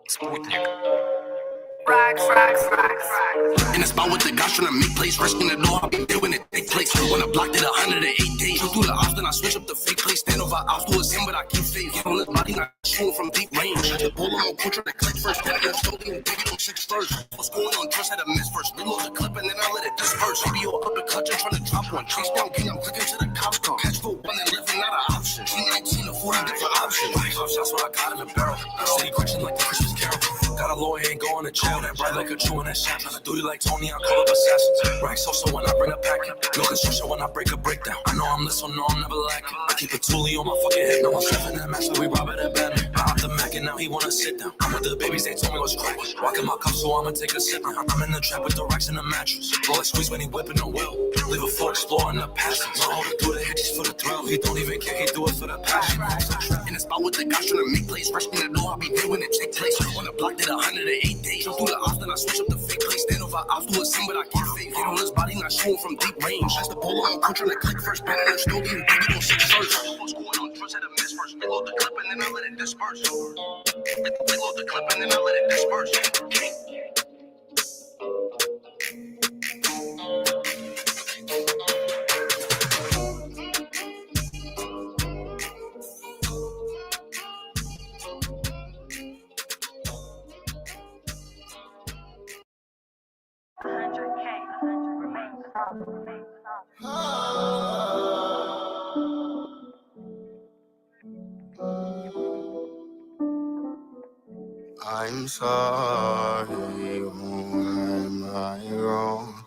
Спутник. In the spot with the guys trying to make plays, risking the door, I'll be there when it take place. When I blocked it 108 days, shoot through the ops, then I switch up the fake place. Stand over ops, do a sim, but I keep faith. Get on this body, not shooting from deep range. The pull on coach, try to click first. Better get slowly and dig it on 6 first. What's going on? Trust had a miss first. Reload the clip and then I let it disperse. Maybe you're uppercut, just trying to drop one. Chase down king, I'm clicking to the cops come. Catch for one and living, not an option. G19 to 40 different options. Shots what I got in the barrel. City Christian like the Christmas Carol. Got a lawyer, ain't going to jail. That bright like a chew in that shot. Tryna do you like Tony, I call up assassins. Rack so when I bring a packet. No construction when I break a breakdown. I know I'm this, so no, I'm never lacking. I keep a toolie on my fucking head. No, I'm stepping that match like we rob it at Batman. I hopped the Mac and now he wanna sit down. I'm with the babies, they told me what's crack. Walking my cup, so I'ma take a sip now. I'm in the trap with the racks and the mattress. Roll like squeeze when he whipping no will. Leave a full explorer in the passage. My holder do the hit just for the thrill. He don't even care, he do it for the passion. In the spot with the guys trying to make plays. Rush in the door, I'll be there when it take place. On the block, did 108 days. Jump through the ops, then I switch up the fake place. Stand over ops, do a sim, but I can't fake. Hit on his body, not shooting from deep range. That's the polo on coach, trying to click first. Better than still getting big, on 6 first. What's going on? Trust had a miss first. Reload the clip and then I let it disperse. Reload the clip and then I let it disperse. I'm sorry, am I wrong?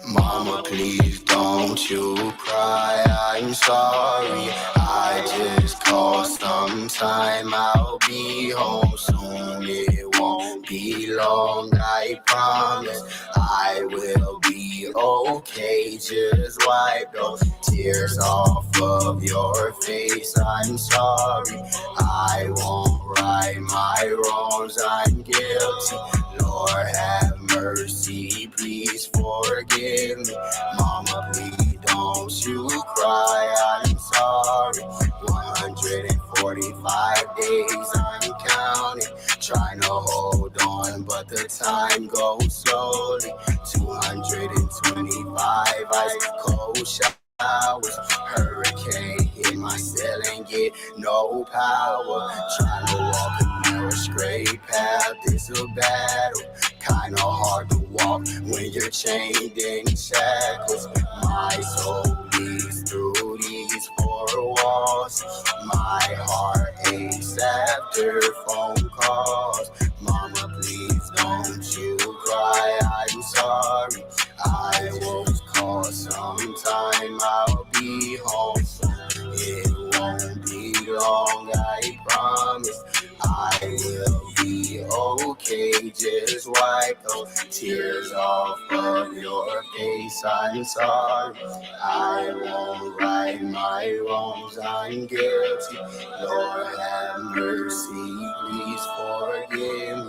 Mama, please don't you cry, I'm sorry. I just called sometime, I'll be home soon. It won't be long, I promise. I will be okay, just wipe those tears off of your face. I'm sorry, I won't right my wrongs, I'm guilty. Lord have mercy, please forgive me. Mama, please don't you cry, I'm sorry. 145 days I'm counting, trying to hold on, but the time goes slowly. 225 ice cold showers, hurricane hit my cell and get no power. Trying to walk a narrow straight path, it's a battle. Kinda hard to walk when you're chained in shackles. My soul leads through these 4 walls. My heart aches after phone calls. Mama, please don't you cry, I'm sorry. I won't call sometime, I'll be home soon. It won't be long, I promise. I will be okay, just wipe those tears off of your face. I'm sorry, I won't right my wrongs, I'm guilty. Lord have mercy, please forgive me.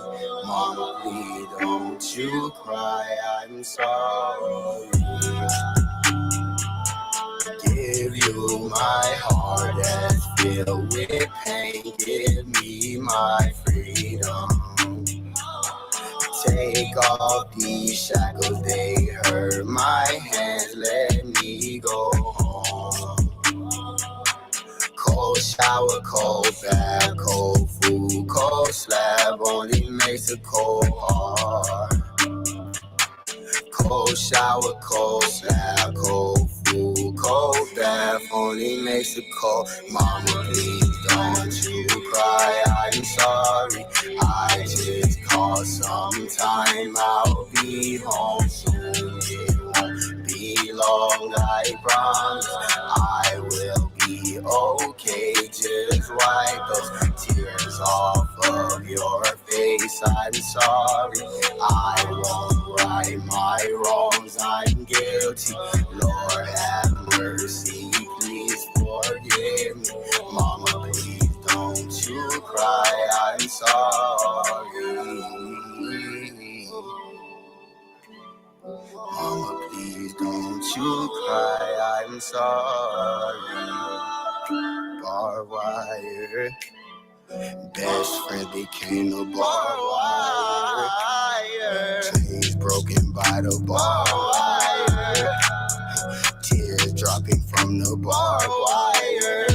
Mama, please don't you cry, I'm sorry. Give you my heart that's filled with pain. Give me my freedom. Take off these shackles, they hurt my hands. Let me go home. Cold shower, cold bath, cold food, cold slab only makes a cold heart. Cold shower, cold slab, cold food, cold bath only makes it cold. Mama, please don't you cry, I'm sorry. I just called sometime, I'll be home soon. It won't be long, I promise. I will be okay, just wipe those tears off of your face. I'm sorry, I won't right my wrongs, I'm guilty. Lord have mercy, please forgive me. Mama, please don't you cry, I'm sorry. Mama, please don't you cry, I'm sorry. barbed wire. Best friend became the barbed wire. Chains broken by the barbed wire. Tears dropping from the barbed wire.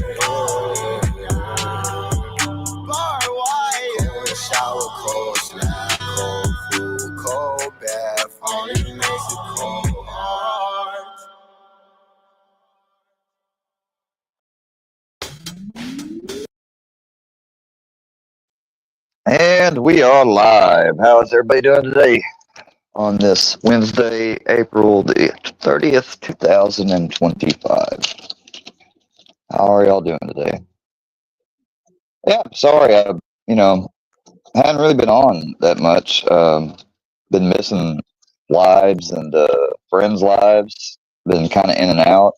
Barbed wire. Cold shower, cold slap, cold food, cold bath. Only makes it cold heart. And we are live. How is everybody doing today on this Wednesday, April the 30th, 2025? How are y'all doing today? Yeah, sorry, I hadn't really been on that much. Been missing lives and friends' lives. Been kind of in and out.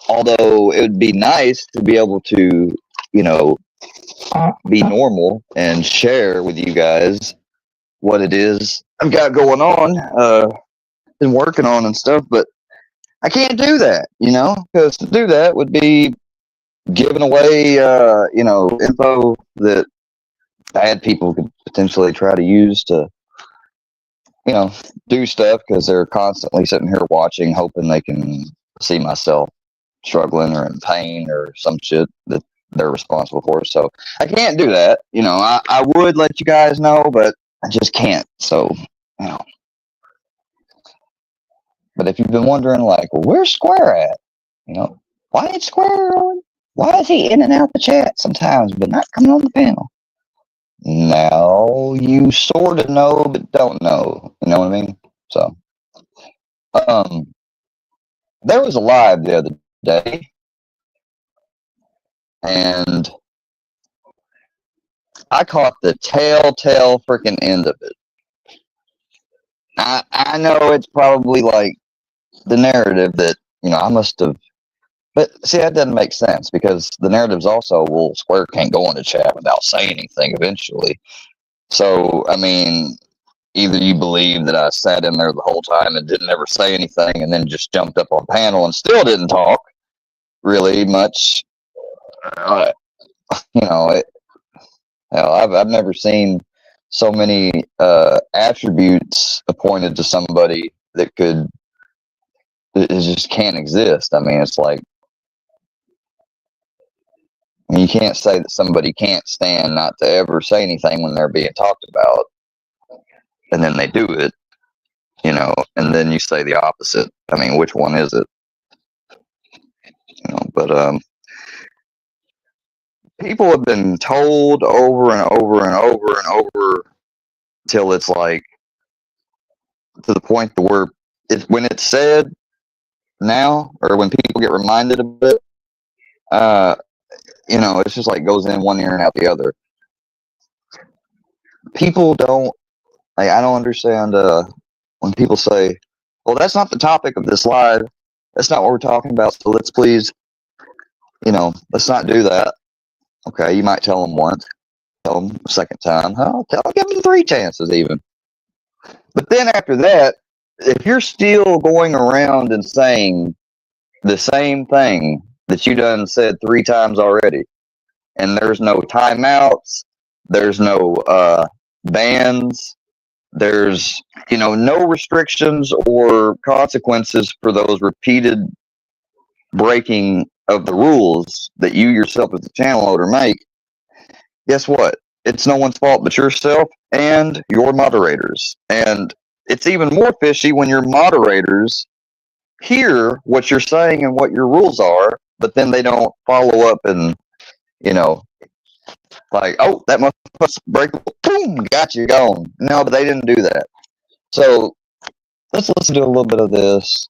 Although it would be nice to be able to, be normal and share with you guys what it is I've got going on, been working on and stuff, but I can't do that, because to do that would be giving away, info that bad people could potentially try to use to, do stuff because they're constantly sitting here watching, hoping they can see myself struggling or in pain or some shit that they're responsible for. So I can't do that. I would let you guys know, but I just can't. So, but if you've been wondering, like, well, where's Square at? Why ain't Square on? Why is he in and out the chat sometimes, but not coming on the panel? Now you sort of know, but don't know. You know what I mean? So, there was a live the other day, and I caught the telltale freaking end of it. I know it's probably like the narrative that, I must have, but see, that doesn't make sense because the narrative's also, well, Square can't go into chat without saying anything eventually. So, I mean, either you believe that I sat in there the whole time and didn't ever say anything and then just jumped up on panel and still didn't talk really much. I've never seen so many attributes appointed to somebody that it just can't exist. I mean, it's like, you can't say that somebody can't stand not to ever say anything when they're being talked about, and then they do it, and then you say the opposite. I mean, which one is it? But people have been told over and over and over and over till it's like to the point where when it's said now, or when people get reminded of it, it's just like goes in one ear and out the other. People don't, I don't understand when people say, well, that's not the topic of this live. That's not what we're talking about. So let's please, let's not do that. Okay, you might tell them once, tell them a second time. I'll give them 3 chances even. But then after that, if you're still going around and saying the same thing that you done said 3 times already, and there's no timeouts, there's no bans, there's no restrictions or consequences for those repeated breaking of the rules that you yourself as the channel owner make, guess what? It's no one's fault but yourself and your moderators. And it's even more fishy when your moderators hear what you're saying and what your rules are, but then they don't follow up and, like, oh, that must break, boom, got you gone. No, but they didn't do that. So let's listen to a little bit of this.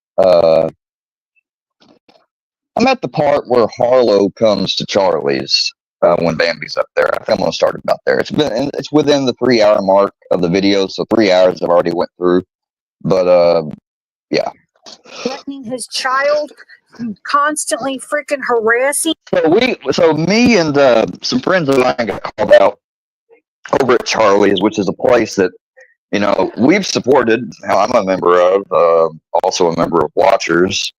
I'm at the part where Harlow comes to Charlie's when Bambi's up there. I think I'm going to start about there. It's within the 3-hour mark of the video, so 3 hours I've already went through. But yeah. Threatening his child, constantly freaking harassing. So me and some friends of mine got called out over at Charlie's, which is a place that we've supported. I'm a member of, also a member of Watchers.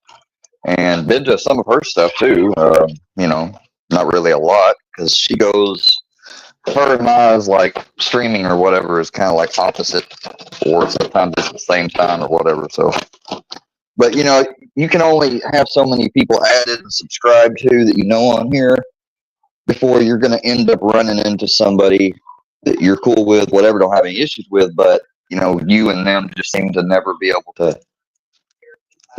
and been to some of her stuff too. You know, not really a lot because she goes. Her and mine's like streaming or whatever is kind of like opposite, or sometimes it's the same time or whatever. So, but you know, you can only have so many people added and subscribed to that you know on here before you're going to end up running into somebody that you're cool with, whatever, don't have any issues with, but you know, you and them just seem to never be able to.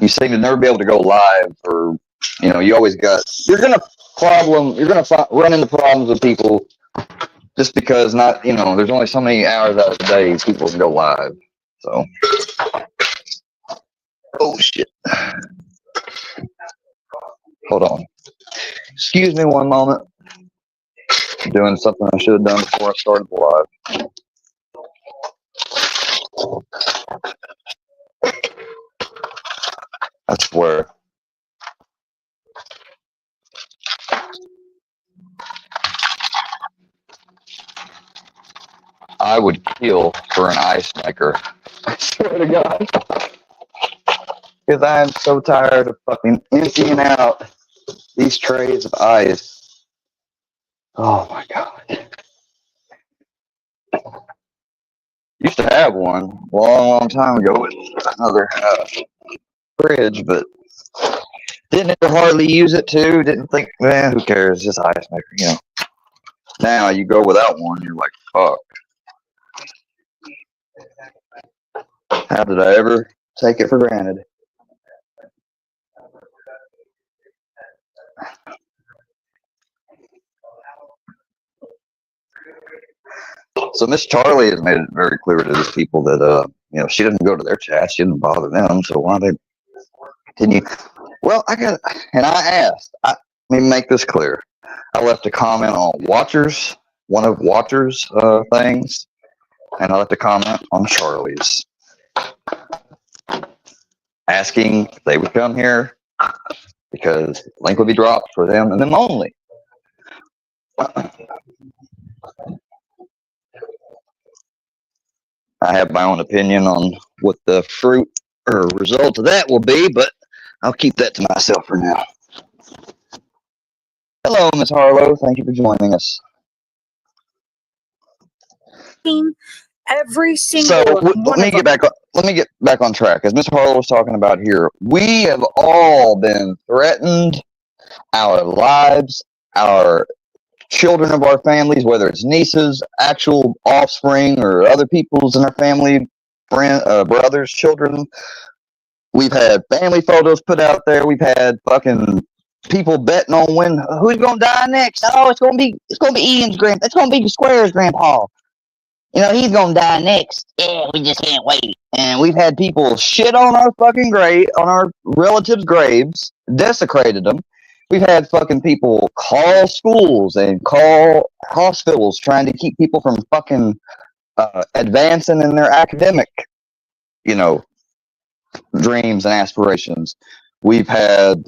You seem to never be able to go live, or you know, you always got. You're gonna run into problems with people just because not, you know, there's only so many hours out of the day people can go live. So, oh shit. Hold on. Excuse me one moment. I'm doing something I should have done before I started the live. I swear. I would kill for an ice maker. I swear to God. Because I am so tired of fucking emptying out these trays of ice. Oh my God. Used to have one a long time ago with another fridge, but didn't hardly use it too. Didn't think, man, who cares? Just ice maker, you know. Now you go without one, you're like, fuck. How did I ever take it for granted? So Miss Charlie has made it very clear to these people that you know, she doesn't go to their chat, she doesn't bother them, so why they continue? Well, I asked, let me make this clear. I left a comment on Watchers, one of Watchers' things, and I left a comment on Charlie's, asking if they would come here because the link would be dropped for them and them only. I have my own opinion on what the fruit or result of that will be, but I'll keep that to myself for now. Hello, Miss Harlow. Thank you for joining us. Every single let me get back on track. As Miss Harlow was talking about here, we have all been threatened. Our lives, our children of our families, whether it's nieces, actual offspring, or other people's in our family, brothers, children. We've had family photos put out there. We've had fucking people betting on who's gonna die next. Oh, it's gonna be Ian's grandpa. It's gonna be Square's grandpa. You know, he's gonna die next. Yeah, we just can't wait. And we've had people shit on our fucking grave, on our relatives' graves, desecrated them. We've had fucking people call schools and call hospitals trying to keep people from fucking advancing in their academic, you know, dreams and aspirations. We've had,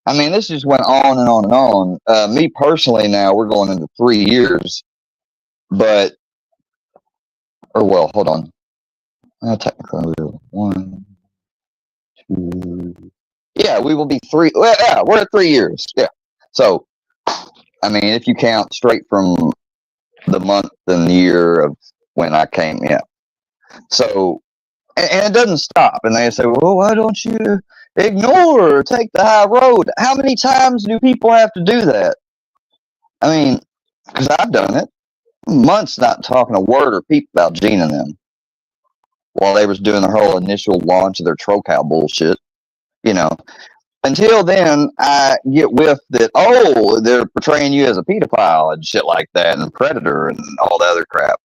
I mean, this just went on and on and on. Me personally, now we're going into 3 years, but, or well, hold on. Technically, 1, 2. Yeah, we will be 3. Well, yeah, we're at 3 years. Yeah. So, I mean, if you count straight from the month and the year of when I came, yeah. So, and it doesn't stop. And they say, well, why don't you ignore or take the high road? How many times do people have to do that? I mean, because I've done it. Months not talking a word or peep about Gene and them while they was doing their whole initial launch of their Trocow bullshit. You know, until then, I get with that, oh, they're portraying you as a pedophile and shit like that, and a predator and all the other crap.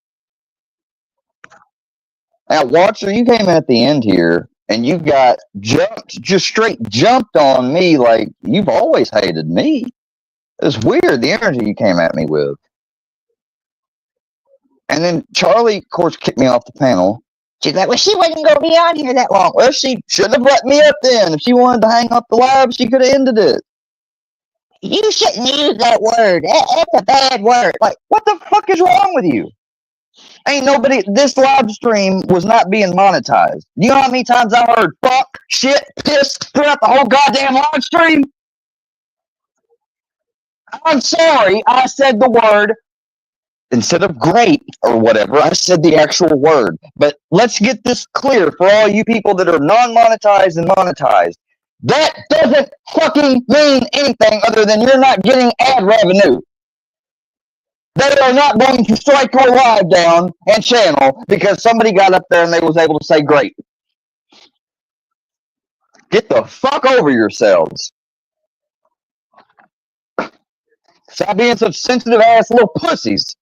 Now, Watcher, you came in at the end here, and you got just straight jumped on me like you've always hated me. It's weird, the energy you came at me with. And then Charlie, of course, kicked me off the panel. She's like, well, she wasn't going to be on here that long. Well, she shouldn't have let me up then. If she wanted to hang up the live, she could have ended it. You shouldn't use that word. That's a bad word. Like, what the fuck is wrong with you? Ain't nobody, this live stream was not being monetized. You know how many times I heard fuck, shit, piss throughout the whole goddamn live stream? I'm sorry, I said the word instead of great or whatever. I said the actual word. But let's get this clear for all you people that are non-monetized and monetized. That doesn't fucking mean anything other than you're not getting ad revenue. They are not going to strike your live down and channel because somebody got up there and they was able to say great. Get the fuck over yourselves. Stop being such sensitive ass little pussies.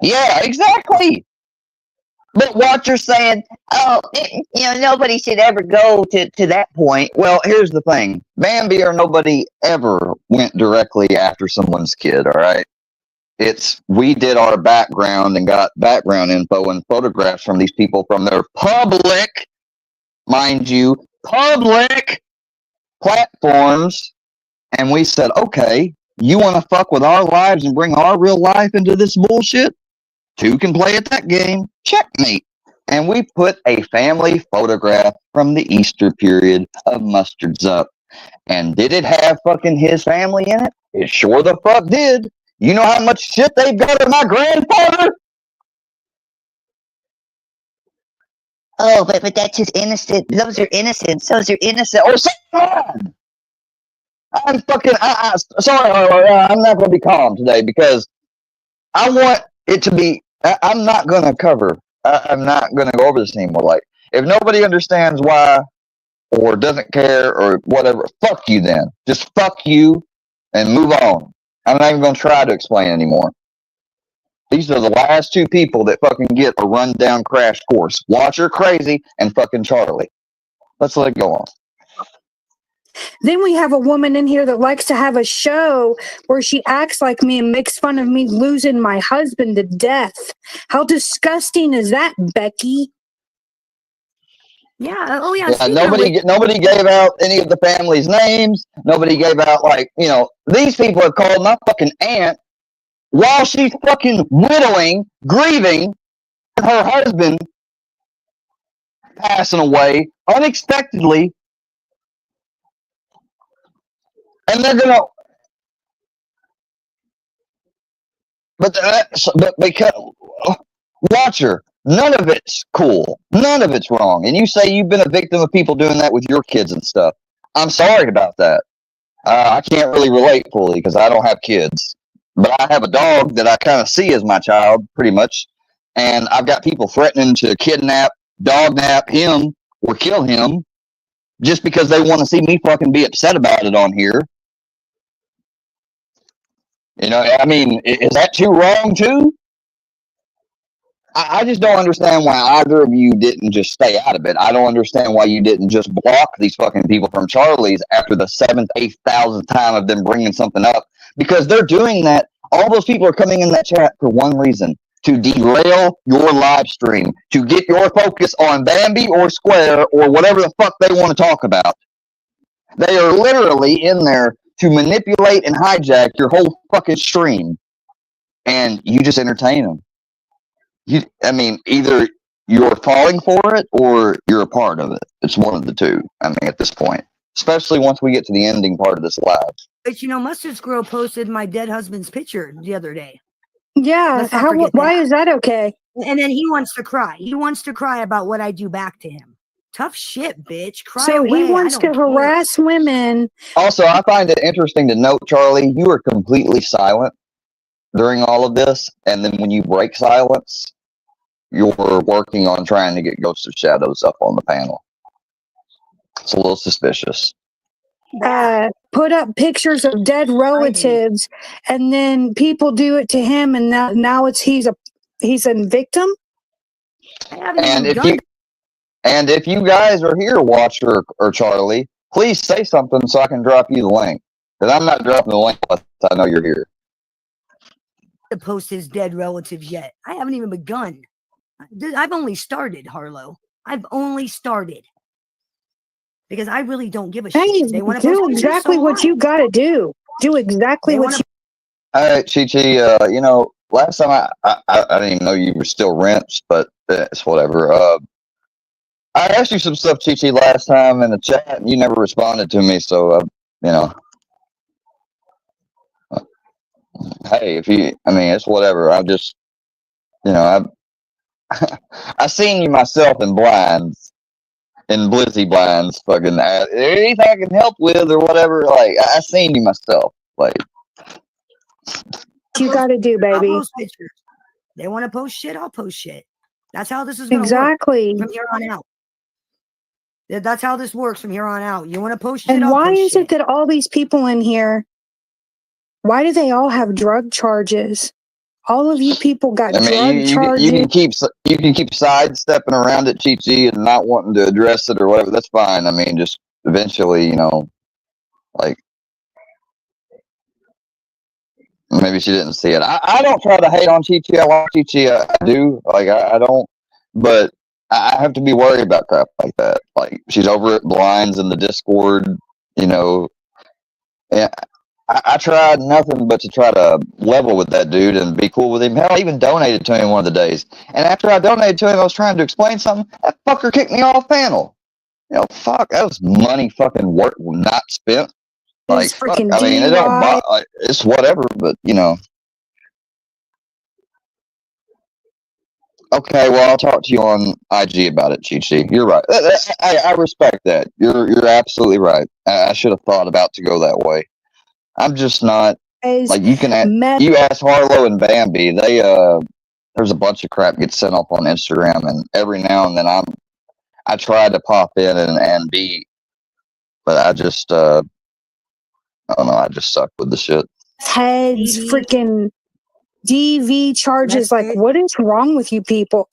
Yeah, exactly. But what you're saying, oh, nobody should ever go to that point. Well, here's the thing. Bambi or nobody ever went directly after someone's kid, all right? We did our background and got background info and photographs from these people from their public, mind you, public platforms. And we said, okay, you want to fuck with our lives and bring our real life into this bullshit? Two can play at that game. Checkmate. And we put a family photograph from the Easter period of Mustard's up. And did it have fucking his family in it? It sure the fuck did. You know how much shit they've got of my grandfather? Oh, but that's just innocent. Those are innocent. Those are innocent. Or someone. I'm fucking. Sorry, I'm not going to be calm today because I want it to be. I'm not going to cover. I'm not going to go over this anymore. Like, if nobody understands why or doesn't care or whatever, fuck you then. Just fuck you and move on. I'm not even going to try to explain anymore. These are the last two people that fucking get a rundown crash course. Watcher Crazy and fucking Charlie. Let's let it go on. Then we have a woman in here that likes to have a show where she acts like me and makes fun of me losing my husband to death. How disgusting is that, Becky? Yeah. Oh, yeah. Nobody gave out any of the family's names. Nobody gave out, like, these people have called my fucking aunt while she's fucking widowing, grieving her husband passing away unexpectedly. And they're gonna, but because Watcher, none of it's cool, none of it's wrong. And you say you've been a victim of people doing that with your kids and stuff. I'm sorry about that. I can't really relate fully because I don't have kids, but I have a dog that I kind of see as my child, pretty much. And I've got people threatening to kidnap, dog nap him or kill him just because they want to see me fucking be upset about it on here. I mean, is that too wrong too? I just don't understand why either of you didn't just stay out of it. I don't understand why you didn't just block these fucking people from Charlie's after the 7th, 8,000th time of them bringing something up. Because they're doing that. All those people are coming in that chat for one reason. To derail your live stream. To get your focus on Bambi or Square or whatever the fuck they want to talk about. They are literally in there to manipulate and hijack your whole fucking stream. And you just entertain them. Either you're falling for it or you're a part of it. It's one of the two, at this point. Especially once we get to the ending part of this live. But Mustard Squirrel posted my dead husband's picture the other day. Yeah, why is that okay? And then he wants to cry. He wants to cry about what I do back to him. Tough shit, bitch. Cry so away. He wants to harass women. Also, I find it interesting to note, Charlie, you are completely silent during all of this. And then when you break silence, you're working on trying to get Ghosts of Shadows up on the panel. It's a little suspicious. Put up pictures of dead relatives, and then people do it to him, and now he's a victim. And if you guys are here, Watcher or Charlie, please say something so I can drop you the link. Because I'm not dropping the link unless I know you're here. To post his dead relatives yet. I haven't even begun. I've only started, Harlow. I've only started. Because I really don't give a shit. They want to do exactly what you got to do. Do exactly what you. All right, Chi-Chi, last time I didn't even know you were still rents, but it's whatever. I asked you some stuff, Chi last time in the chat, and you never responded to me. So, you know, hey, if you, I mean, it's whatever. I'm just, you know, I seen you myself in blinds, in blizzy blinds, fucking. Anything I can help with or whatever. Like, I seen you myself. Like, You got to do, I'll baby. post pictures. They want to post shit, I'll post shit. That's how this is going to Exactly. work from here on out. That's how this works from here on out. You want to post shit, And I'll why post is shit. it that all these people in here, why do they all have drug charges? All of you people got I mean, drug you charges. can keep sidestepping around it, Chi, and not wanting to address it or whatever. That's fine. I mean, just eventually, you know, like maybe she didn't see it. I don't try to hate on Chi. I like Chi. I do. Like I don't, but I have to be worried about crap like that. Like she's over at Blinds in the Discord, you know. And I tried nothing but to try to level with that dude and be cool with him. Hell, I even donated to him one of the days. And after I donated to him, I was trying to explain something. That fucker kicked me off panel. You know, fuck, that was money fucking work not spent. Like, It's fuck, freaking I mean, it don't DUI. like, it's whatever, but you know. Okay, well, I'll talk to you on IG about it, Chi. You're right. I respect that. You're absolutely right. I should have thought about to go that way. I'm just not. Is Like you can meth- you ask Harlow and Bambi, they there's a bunch of crap gets sent off on Instagram, and every now and then I try to pop in and be, but I just I don't know, I just suck with the shit. heads, DV. freaking DV charges. That's Like, it. what is wrong with you people?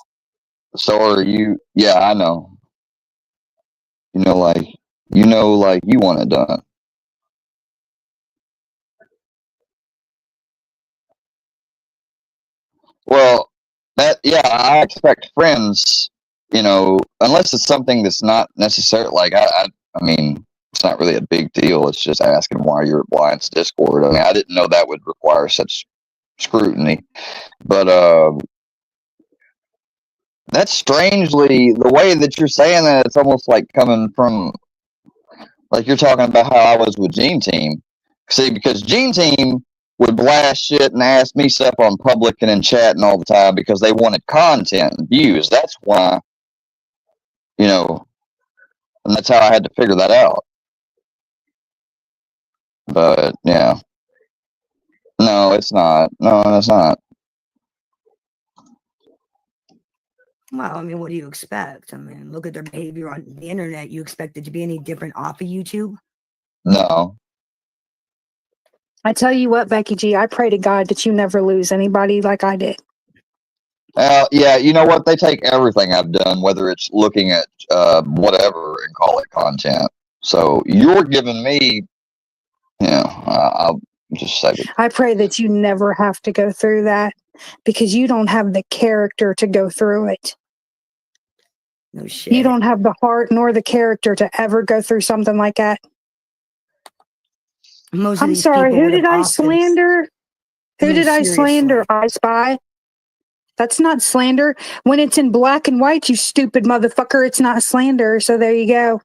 So are you? Yeah, I know. You know, like you want it done. Well, I expect friends. You know, unless it's something that's not necessary. Like I mean, it's not really a big deal. It's just asking why you're at Blind's Discord. I mean, I didn't know that would require such scrutiny, but that's strangely the way that you're saying that. It's almost like coming from like you're talking about how I was with Gene Team. See, because Gene Team would blast shit and ask me stuff on public and in chat and all the time because they wanted content and views. That's why, you know, and that's how I had to figure that out. But yeah, no, it's not. No, it's not. Well, I mean, what do you expect? I mean, look at their behavior on the internet. You expect it to be any different off of YouTube? No. I tell you what, Becky G, I pray to God that you never lose anybody like I did. Yeah, you know what? They take everything I've done, whether it's looking at whatever, and call it content. So you're giving me, you know, I'll just say it. I pray that you never have to go through that because you don't have the character to go through it. No shit. You don't have the heart nor the character to ever go through something like that. Most of I'm these sorry, people who would did have I often- slander? Who No, did I slander? seriously. I Spy? That's not slander. When it's in black and white, you stupid motherfucker, it's not slander. So there you go.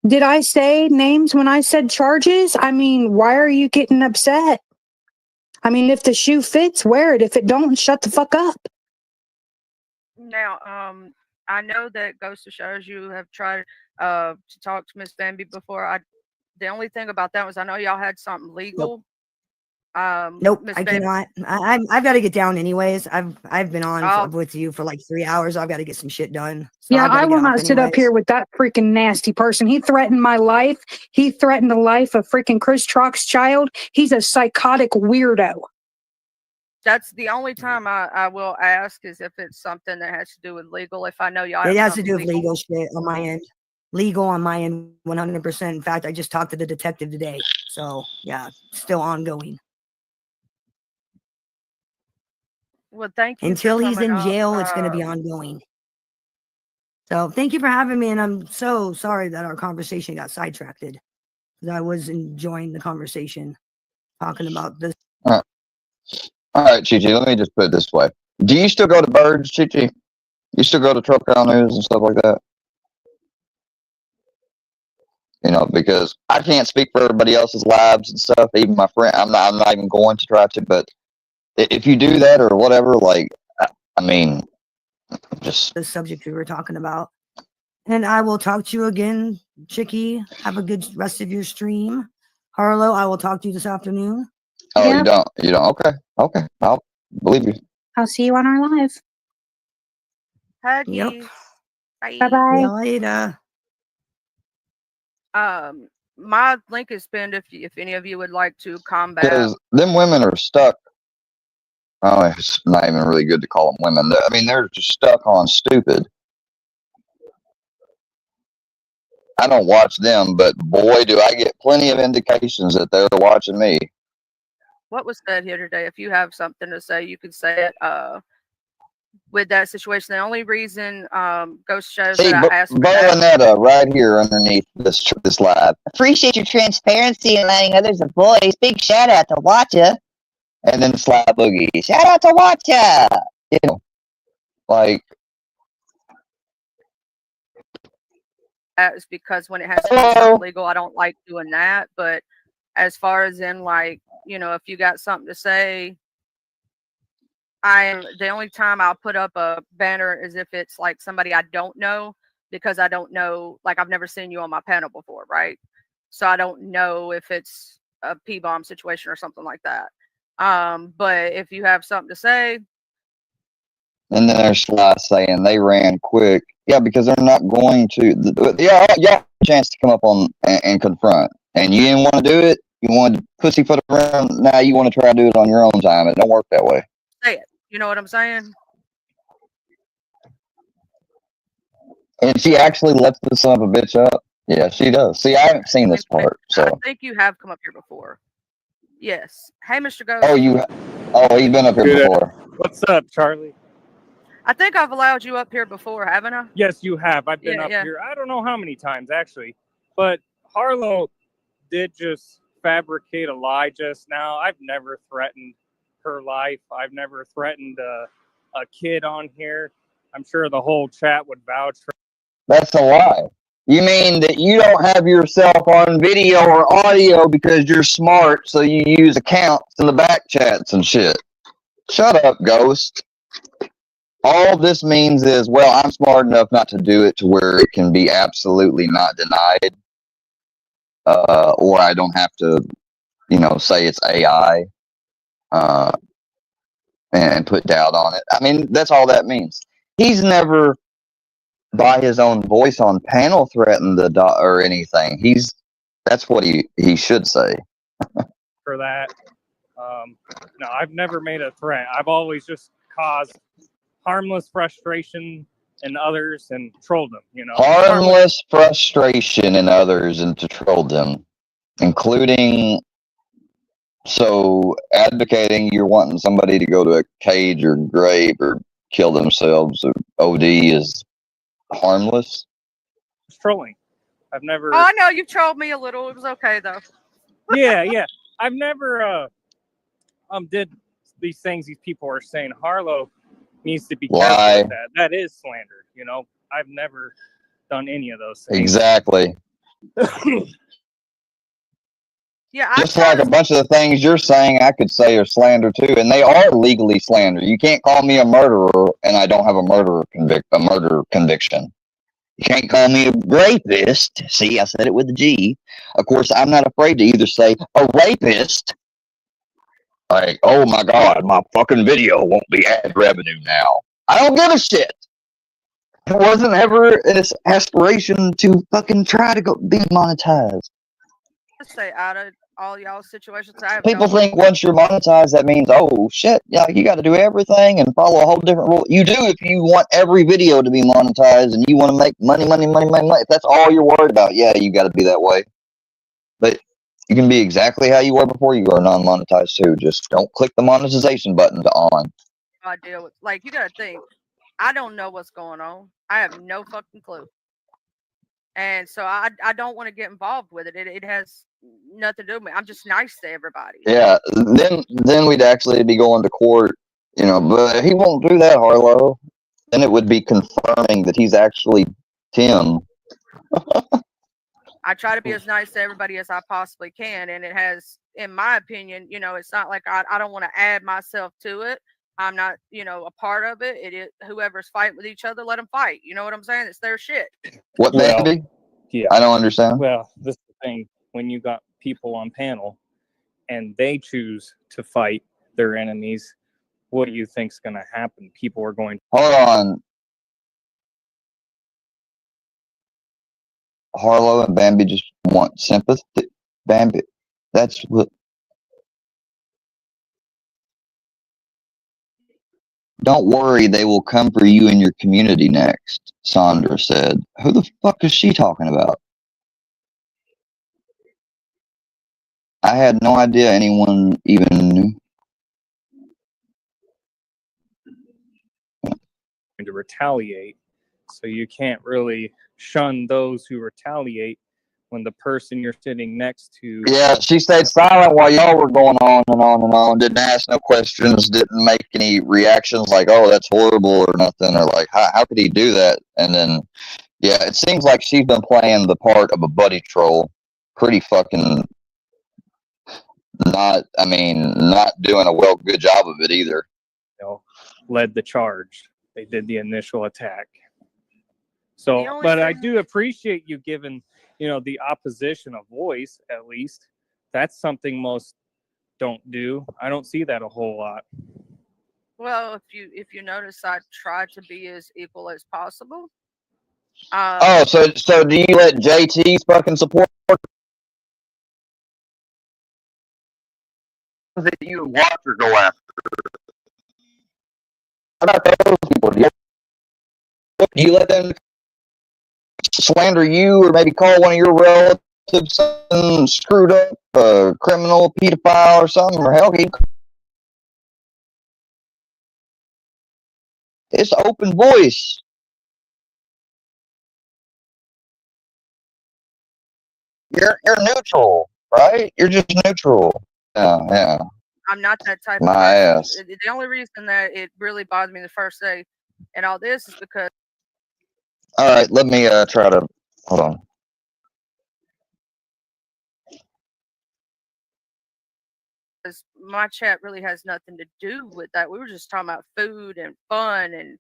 Did I say names when I said charges? I mean, why are you getting upset? I mean, if the shoe fits, wear it. If it don't, shut the fuck up. Now, I know that goes to shows you have tried to talk to Miss Bambi before. The only thing about that was I know y'all had something legal. Nope, Miss I Bambi, cannot. I've got to get down anyways. I've been on Oh. with you for like 3 hours. I've got to get some shit done. So Yeah, I've gotta I get will off not sit up anyways. here with that freaking nasty person. He threatened my life. He threatened the life of freaking Chris Trock's child. He's a psychotic weirdo. that's the only time I will ask is if it's something that has to do with legal. If I know y'all have It has to something do with legal shit on my end. Legal on my end, 100%. In fact, I just talked to the detective today. So yeah, still ongoing. Well, thank you. Until for he's coming in up. jail, it's going to be ongoing. So thank you for having me. And I'm so sorry that our conversation got sidetracked. because I was enjoying the conversation, talking about this. All right, Chichi, let me just put it this way. Do you still go to Birds, Chichi? You still go to Trucrime News and stuff like that? You know, because I can't speak for everybody else's lives and stuff. Even my friend, I'm not even going to try to. But if you do that or whatever, like, I mean, just the subject we were talking about. And I will talk to you again, Chicky. Have a good rest of your stream. Harlow, I will talk to you this afternoon. oh, Yeah. you don't. Okay, I'll believe you. I'll see you on our live. Huggies. Yep. Bye. Bye-bye. See you later. My link is pinned if any of you would like to combat. Because them women are stuck. Oh, it's not even really good to call them women. I mean, they're just stuck on stupid. I don't watch them, but boy, do I get plenty of indications that they're watching me. What was said here today? If you have something to say, you can say it. With that situation, the only reason Ghost shows See, that I asked for that. Bolonetta right here underneath this live. Appreciate your transparency and letting others a voice. Big shout out to Watcha. And then Sly Boogie. Shout out to Watcha. You know, like. That is because when it has to be something legal, I don't like doing that. But as far as in, like, you know, if you got something to say, the only time I'll put up a banner is if it's like somebody I don't know, because I don't know, like, I've never seen you on my panel before, right? So I don't know if it's a P-bomb situation or something like that. But if you have something to say. And then there's Sly saying they ran quick. Yeah, because they're not going to. Yeah, a chance to come up on and confront. And you didn't want to do it. You wanted to pussyfoot around. Now you want to try to do it on your own time. It don't work that way. Say it. You know what I'm saying? And she actually lets the son of a bitch up. Yeah, she does. See, I haven't seen this part, so. I think you have come up here before. Yes. Hey, Mr. Ghost. Oh, he's been up here before. What's up, Charlie? I think I've allowed you up here before, haven't I? Yes, you have. I've been up here. I don't know how many times, actually. But Harlow did just fabricate a lie just now. I've never threatened her life. I've never threatened a kid on here. I'm sure the whole chat would vouch for. That's a lie. You mean that you don't have yourself on video or audio because you're smart, so you use accounts in the back chats and shit. Shut up, Ghost. All this means is, well, I'm smart enough not to do it to where it can be absolutely not denied. Or I don't have to, say it's AI and put doubt on it. I mean, that's all that means. He's never, by his own voice on panel, threatened or anything. That's what he should say. For that. No, I've never made a threat. I've always just caused harmless frustration in others and trolled them, Harmless frustration in others and to troll them, including advocating you're wanting somebody to go to a cage or grave or kill themselves or OD is harmless. It's trolling. I've never. Oh, I know you trolled me a little. It was okay though. yeah. I've never did these things these people are saying. Harlow needs to be careful with that. That is slander. I've never done any of those things. Exactly. Yeah, just like a bunch of the things you're saying, I could say are slander too, and they are legally slander. You can't call me a murderer, and I don't have a murder conviction. You can't call me a rapist. See, I said it with a G. Of course, I'm not afraid to either say a rapist. Like, oh my God, my fucking video won't be ad revenue now. I don't give a shit. It wasn't ever an aspiration to fucking try to be monetized. Say out of all y'all situations. People think once you're monetized, that means, oh shit, yeah, you got to do everything and follow a whole different rule. You do if you want every video to be monetized and you want to make money. If that's all you're worried about, yeah, you got to be that way. But you can be exactly how you were before you are non-monetized too. Just don't click the monetization button to on. Idea with, like, you got to think. I don't know what's going on. I have no fucking clue. And so I don't want to get involved with it. It has nothing to do with me. I'm just nice to everybody. Yeah, then we'd actually be going to court, you know, but he won't do that, Harlow. Then it would be confirming that he's actually Tim. I try to be as nice to everybody as I possibly can. And it has, in my opinion, you know, it's not like I don't want to add myself to it. I'm not, you know, a part of it. It is whoever's fighting with each other, let them fight. You know what I'm saying? It's their shit. What, Well, baby? yeah. I don't understand. Well, this is the thing. When you got people on panel and they choose to fight their enemies, what do you think's going to happen? People are going. Hold on. Harlow and Bambi just want sympathy. Bambi, that's what. Don't worry, they will come for you and your community next, Sandra said. Who the fuck is she talking about? I had no idea anyone even knew. To retaliate, so you can't really shun those who retaliate when the person you're sitting next to. Yeah, she stayed silent while y'all were going on and on and on. Didn't ask no questions. Didn't make any reactions like, "Oh, that's horrible" or nothing, or like, "How could he do that?" And then, yeah, it seems like she's been playing the part of a buddy troll, pretty fucking not. I mean, not doing a good job of it either. You know, led the charge. They did the initial attack. So, but I do appreciate you giving, you know, the opposition a voice, at least. That's something most don't do. I don't see that a whole lot. Well, if you notice, I try to be as equal as possible. So do you let JT's fucking support that you watch or go after? How about those people? Do you let them slander you or maybe call one of your relatives some screwed up criminal, pedophile or something? Or hell, it's open voice. You're neutral, right? You're just neutral. Yeah. I'm not that type My of ass. person. The only reason that it really bothered me the first day and all this is because. All right, let me try to hold on. Because my chat really has nothing to do with that. We were just talking about food and fun, and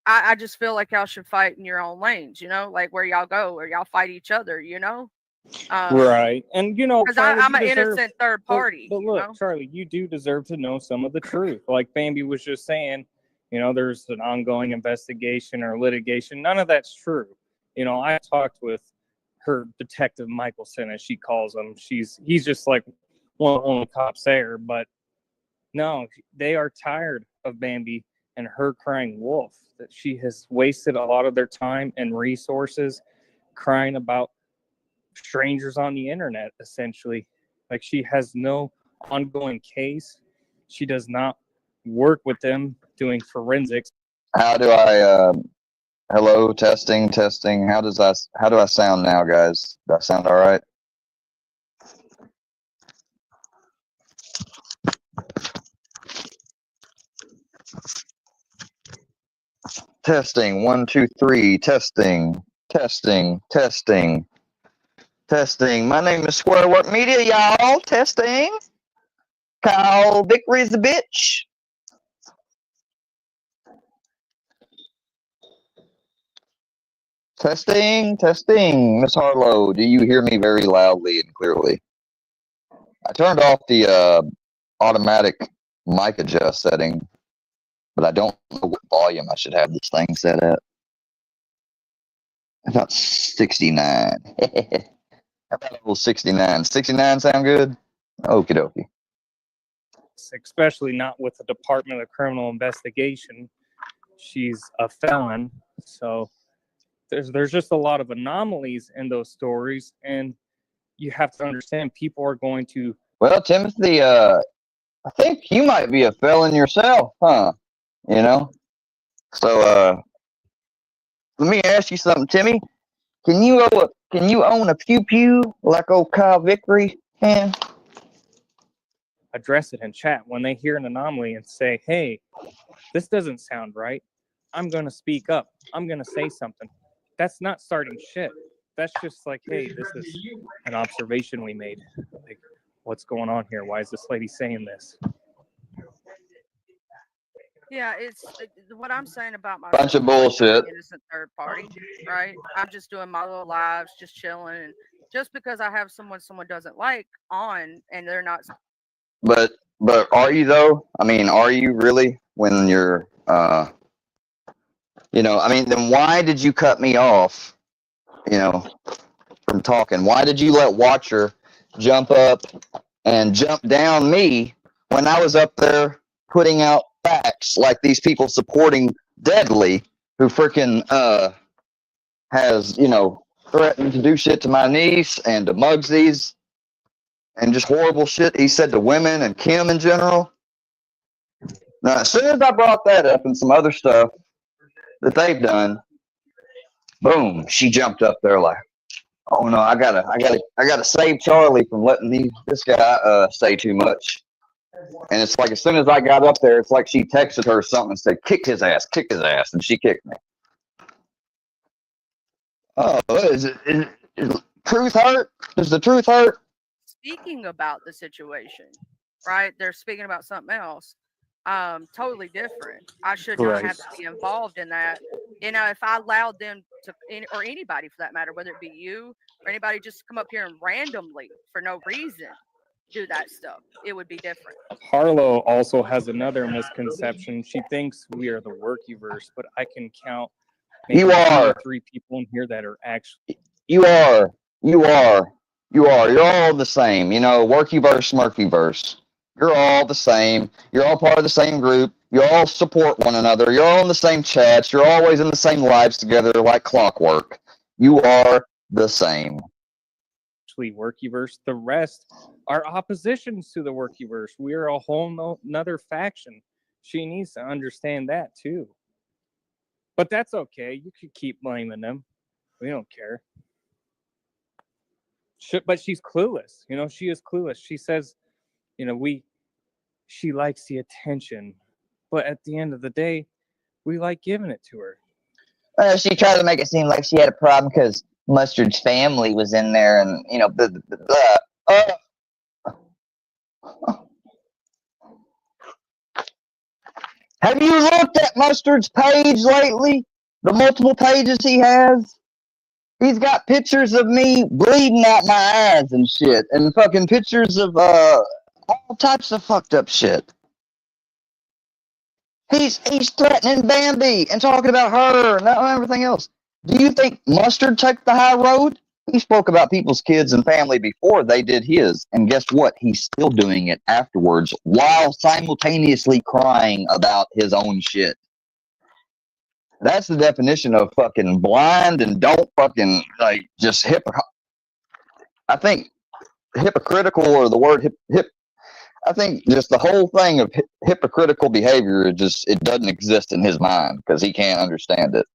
I just feel like y'all should fight in your own lanes, you know, like where y'all go, where y'all fight each other, you know. Right, and you know, because I'm an innocent third party. But look, you know? Charlie, you do deserve to know some of the truth. Like Bambi was just saying, you know, there's an ongoing investigation or litigation. None of that's true. You know, I talked with her detective Michelson, as she calls him. He's just like one of the only cops there. But no, they are tired of Bambi and her crying wolf. That she has wasted a lot of their time and resources crying about strangers on the internet, essentially. Like, she has no ongoing case. She does not work with them doing forensics. How do I hello, testing. How do I sound now, guys? Do I sound all right? Testing 1 2 3. Testing. My name is Square Work Media, y'all. Testing. Kyle Vickery's a bitch. Testing. Miss Harlow, do you hear me very loudly and clearly? I turned off the automatic mic adjust setting, but I don't know what volume I should have this thing set at. About 69. How about a little 69? 69 sound good? Okie dokie. Especially not with the Department of Criminal Investigation. She's a felon, so there's just a lot of anomalies in those stories, and you have to understand people are going to. Well, Timothy, I think you might be a felon yourself, huh? You know, so let me ask you something, Timmy. Can you own a pew pew like old Kyle Vickery can? Address it in chat when they hear an anomaly and say, hey, this doesn't sound right. I'm going to speak up. I'm going to say something. That's not starting shit. That's just like, hey, this is an observation we made. Like, what's going on here? Why is this lady saying this? Yeah, it's what I'm saying about my Bunch of bullshit. Innocent third party, right? I'm just doing my little lives, just chilling. And just because I have someone doesn't like on, and they're not. But are you though? I mean, are you really when you're you know? I mean, then why did you cut me off? You know, from talking. Why did you let Watcher jump up and jump down me when I was up there putting out facts like these people supporting Deadly, who freaking has, you know, threatened to do shit to my niece and to Mugsy's and just horrible shit he said to women and Kim in general. Now, as soon as I brought that up and some other stuff that they've done, boom, she jumped up there like, oh no, I gotta save Charlie from letting this guy say too much. And it's like as soon as I got up there, it's like she texted her something and said, kick his ass, and she kicked me. Oh, is truth hurt? Does the truth hurt? Speaking about the situation, right? They're speaking about something else. Totally different. I should not have to be involved in that. You know, if I allowed them to, or anybody for that matter, whether it be you or anybody, just come up here and randomly for no reason do that stuff, it would be different. Harlow also has another misconception. She thinks we are the workyverse, but I can count maybe 2 or 3 people in here that are actually. You are. You're all the same. You know, workyverse, murkyverse. You're all the same. You're all part of the same group. You all support one another. You're all in the same chats. You're always in the same lives together like clockwork. You are the same. Actually, workyverse. The rest are oppositions to the workyverse. We are a whole another faction. She needs to understand that too. But that's okay. You could keep blaming them. We don't care. But she's clueless. You know, she is clueless. She says, you know, she likes the attention, but at the end of the day, we like giving it to her. She tried to make it seem like she had a problem because Mustard's family was in there, and you know, Have you looked at Mustard's page lately? The multiple pages he has? He's got pictures of me bleeding out my eyes and shit, and fucking pictures of all types of fucked up shit. He's threatening Bambi and talking about her and everything else. Do you think Mustard took the high road? He spoke about people's kids and family before they did his, and guess what? He's still doing it afterwards while simultaneously crying about his own shit. That's the definition of fucking blind and don't fucking, like, just I think hypocritical, or the word I think just the whole thing of hypocritical behavior, it doesn't exist in his mind because he can't understand it.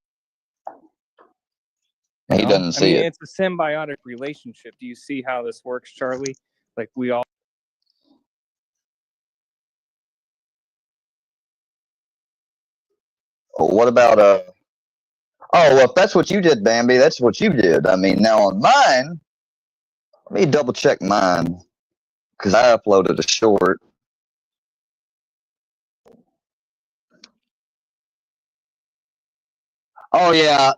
He doesn't see it. It's a symbiotic relationship. Do you see how this works, Charlie? Like, we all. What about oh, well, if that's what you did, Bambi, that's what you did. I mean, now on mine, let me double check mine because I uploaded a short. Oh yeah,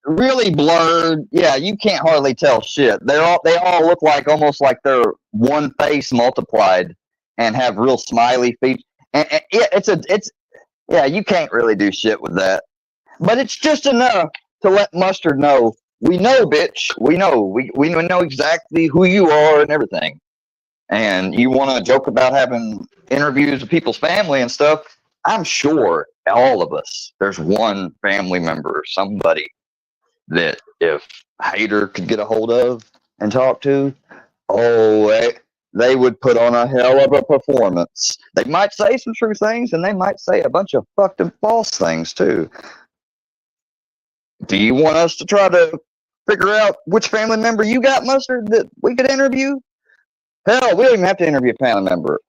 really blurred. Yeah, you can't hardly tell shit. They all look like almost like they're one face multiplied and have real smiley features. And yeah, you can't really do shit with that. But it's just enough to let Mustard know, we know, bitch. We know. We know exactly who you are and everything. And you want to joke about having interviews with people's family and stuff. I'm sure all of us, there's one family member, somebody that if Hater could get a hold of and talk to, oh, they would put on a hell of a performance. They might say some true things, and they might say a bunch of fucked up false things too. Do you want us to try to figure out which family member you got, Mustard, that we could interview? Hell, we don't even have to interview a family member.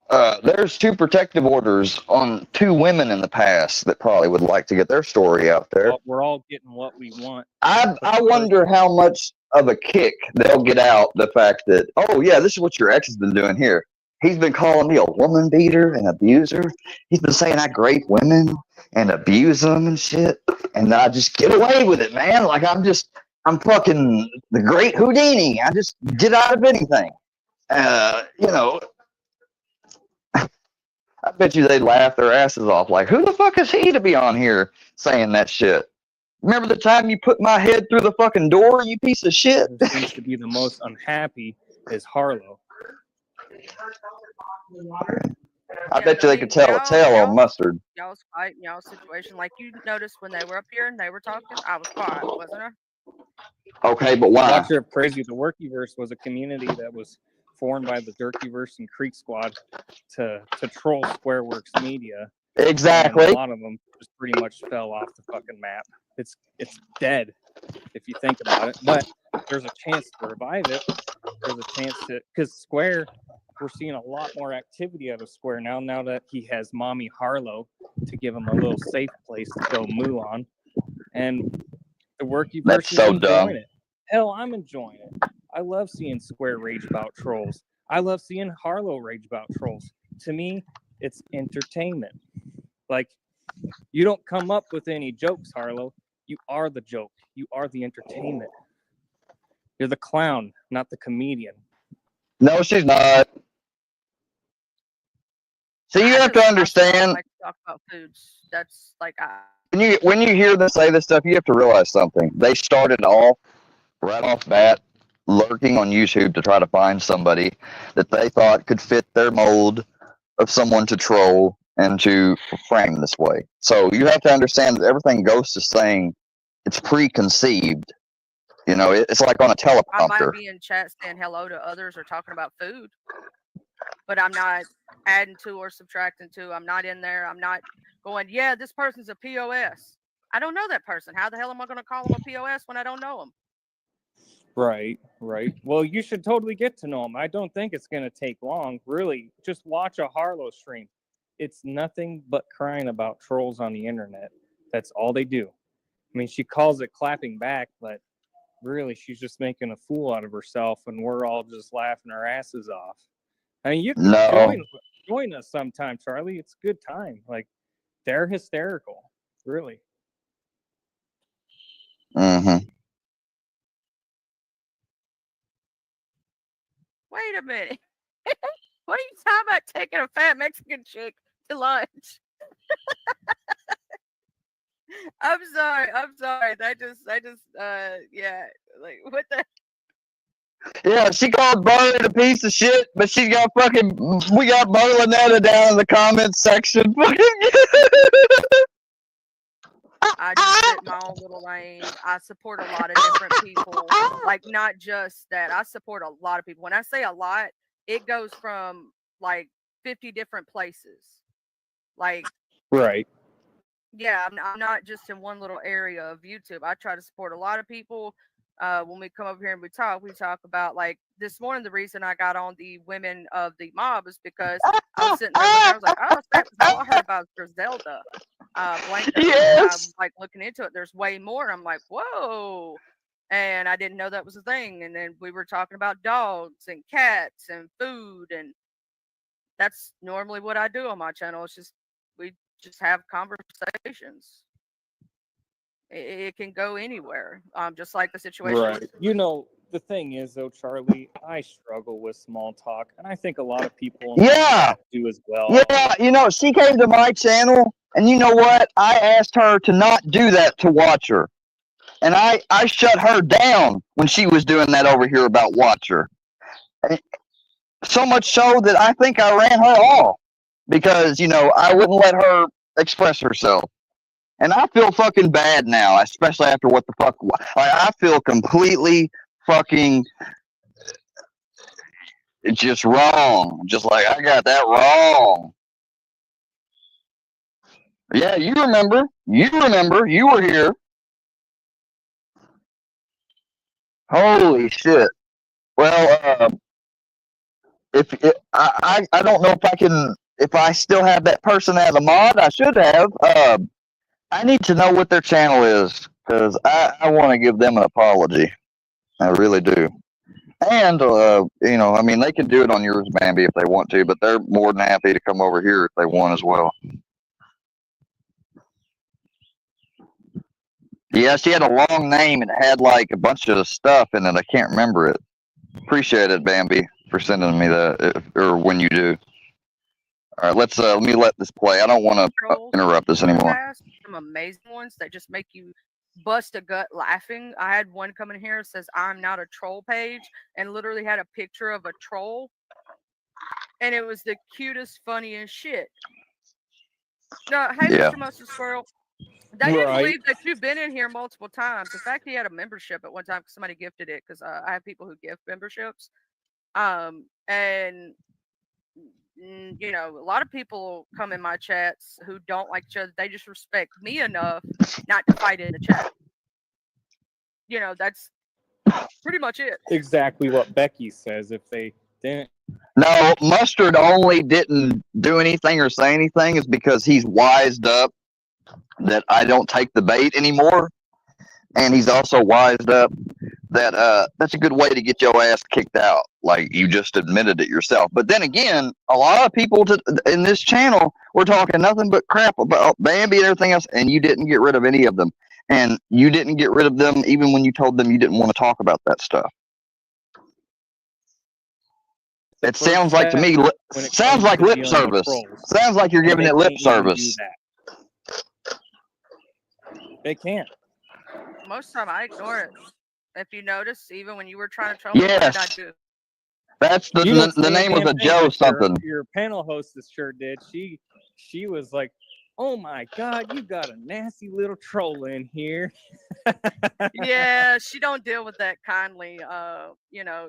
There's 2 protective orders on 2 women in the past that probably would like to get their story out there. Well, we're all getting what we want. I wonder how much of a kick they'll get out the fact that, oh yeah, this is what your ex has been doing here. He's been calling me a woman beater and abuser. He's been saying I grape women and abuse them and shit. And I just get away with it, man. Like I'm fucking the great Houdini. I just get out of anything. You know, I bet you they'd laugh their asses off. Like, who the fuck is he to be on here saying that shit? Remember the time you put my head through the fucking door, you piece of shit? Who seems to be the most unhappy is Harlow. I bet you they could tell a tale on Mustard. Y'all's fight, y'all's situation. Like you noticed when they were up here and they were talking, I was quiet, wasn't I? Okay, but why? Watcher of Crazy, the Workyverse was a community that was formed by the Dirkyverse and Creek Squad to troll Squareworks Media. Exactly. And a lot of them just pretty much fell off the fucking map. It's dead if you think about it. But there's a chance to revive it. There's a chance to, because Square, we're seeing a lot more activity out of Square now that he has Mommy Harlow to give him a little safe place to go moo on. And the Workyverse is enjoying it. Hell, I'm enjoying it. I love seeing Square rage about trolls. I love seeing Harlow rage about trolls. To me, it's entertainment. Like, you don't come up with any jokes, Harlow. You are the joke. You are the entertainment. You're the clown, not the comedian. No, she's not. So you have to understand. Like to talk about foods. That's like when you hear them say this stuff, you have to realize something. They started off right off bat lurking on YouTube to try to find somebody that they thought could fit their mold of someone to troll and to frame this way. So you have to understand that everything Ghost is saying, it's preconceived. You know, it's like on a teleprompter. I might be in chat saying hello to others or talking about food, but I'm not adding to or subtracting to. I'm not in there. I'm not going, yeah, this person's a POS. I don't know that person. How the hell am I going to call them a POS when I don't know them? Right. Well, you should totally get to know them. I don't think it's going to take long. Really, just watch a Harlow stream. It's nothing but crying about trolls on the internet. That's all they do. I mean, she calls it clapping back, but really, she's just making a fool out of herself, and we're all just laughing our asses off. I mean, you can join us sometime, Charlie. It's a good time. Like, they're hysterical, really. Mm-hmm. Wait a minute. What are you talking about taking a fat Mexican chick to lunch? I'm sorry. I just, yeah. Like, what the? Yeah, she called Barley a piece of shit, but we got Barlinetta down in the comments section. I just sit in my own little lane. I support a lot of different people. Like, not just that. I support a lot of people. When I say a lot, it goes from like 50 different places. Like, right. Yeah, I'm not just in one little area of YouTube. I try to support a lot of people. When we come over here and we talk about, like, this morning, the reason I got on the women of the mob is because I was sitting there and I was like, oh, that's all I heard about Griselda. Yes. I'm like looking into it. There's way more. I'm like, whoa. And I didn't know that was a thing. And then we were talking about dogs and cats and food. And that's normally what I do on my channel. It's just, we just have conversations. It can go anywhere, just like the situation. Right. You know, the thing is, though, Charlie, I struggle with small talk, and I think a lot of people do as well. Yeah, you know, she came to my channel, and you know what? I asked her to not do that to Watcher. And I shut her down when she was doing that over here about Watcher. So much so that I think I ran her off because, you know, I wouldn't let her express herself. And I feel fucking bad now, especially after what the fuck. I feel completely fucking just wrong. Just like, I got that wrong. Yeah, you remember. You were here. Holy shit. Well, I don't know if I still have that person as a mod. I should have. I need to know what their channel is because I want to give them an apology. I really do. And I mean, they can do it on yours, Bambi, if they want to, but they're more than happy to come over here if they want as well. Yeah, she had a long name and had like a bunch of stuff in it. I can't remember it. Appreciate it, Bambi, for sending me that, or when you do. All right, let me let this play. I don't want to interrupt this anymore. Some amazing ones that just make you bust a gut laughing. I had one come in here that says "I'm not a troll" page, and literally had a picture of a troll, and it was the cutest, funniest shit. No, hey, Yeah. Mr. Mustard Squirrel. They didn't believe that you've been in here multiple times. In fact, he had a membership at one time because somebody gifted it. Because I have people who gift memberships, and a lot of people come in my chats who don't like each other. They just respect me enough not to fight in the chat. That's pretty much it. Exactly what Becky says. If they didn't. No, Mustard only didn't do anything or say anything is because he's wised up that I don't take the bait anymore. And he's also wised up that that's a good way to get your ass kicked out. Like you just admitted it yourself. But then again, a lot of people in this channel were talking nothing but crap about Bambi and everything else, and you didn't get rid of any of them. And you didn't get rid of them even when you told them you didn't want to talk about that stuff. It sounds like to me, sounds like lip service. Sounds like you're giving it lip service. They can't. Most of the time, I ignore it. If you notice, even when you were trying to troll me, I do. That's the name was a Joe something. Your panel hostess sure did. She was like, "Oh my God, you got a nasty little troll in here." Yeah, she don't deal with that kindly.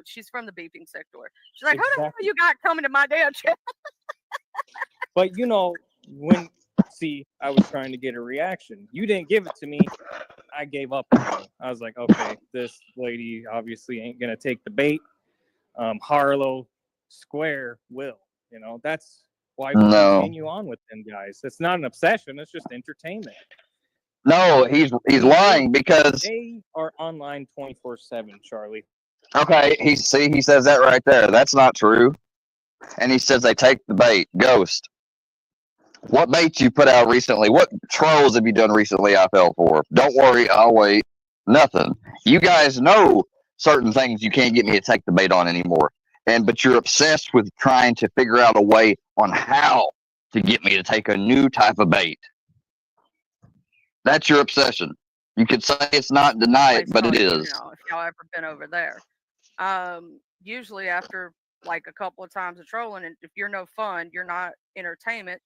She's from the beeping sector. She's like, "Who the hell you got coming to my damn chat?" But I was trying to get a reaction. You didn't give it to me. I gave up on you. I was like, okay, this lady obviously ain't gonna take the bait. Harlow Square will. That's why we continue on with them guys. It's not an obsession. It's just entertainment. No, he's lying because they are online 24/7, Charlie. Okay, he says that right there. That's not true. And he says they take the bait. Ghost. What baits you put out recently? What trolls have you done recently I fell for? Don't worry, I'll wait. Nothing. You guys know certain things you can't get me to take the bait on anymore. But you're obsessed with trying to figure out a way on how to get me to take a new type of bait. That's your obsession. You could say it's not, deny it, but it is. If y'all ever been over there. Usually after like a couple of times of trolling, and if you're no fun, you're not entertainment,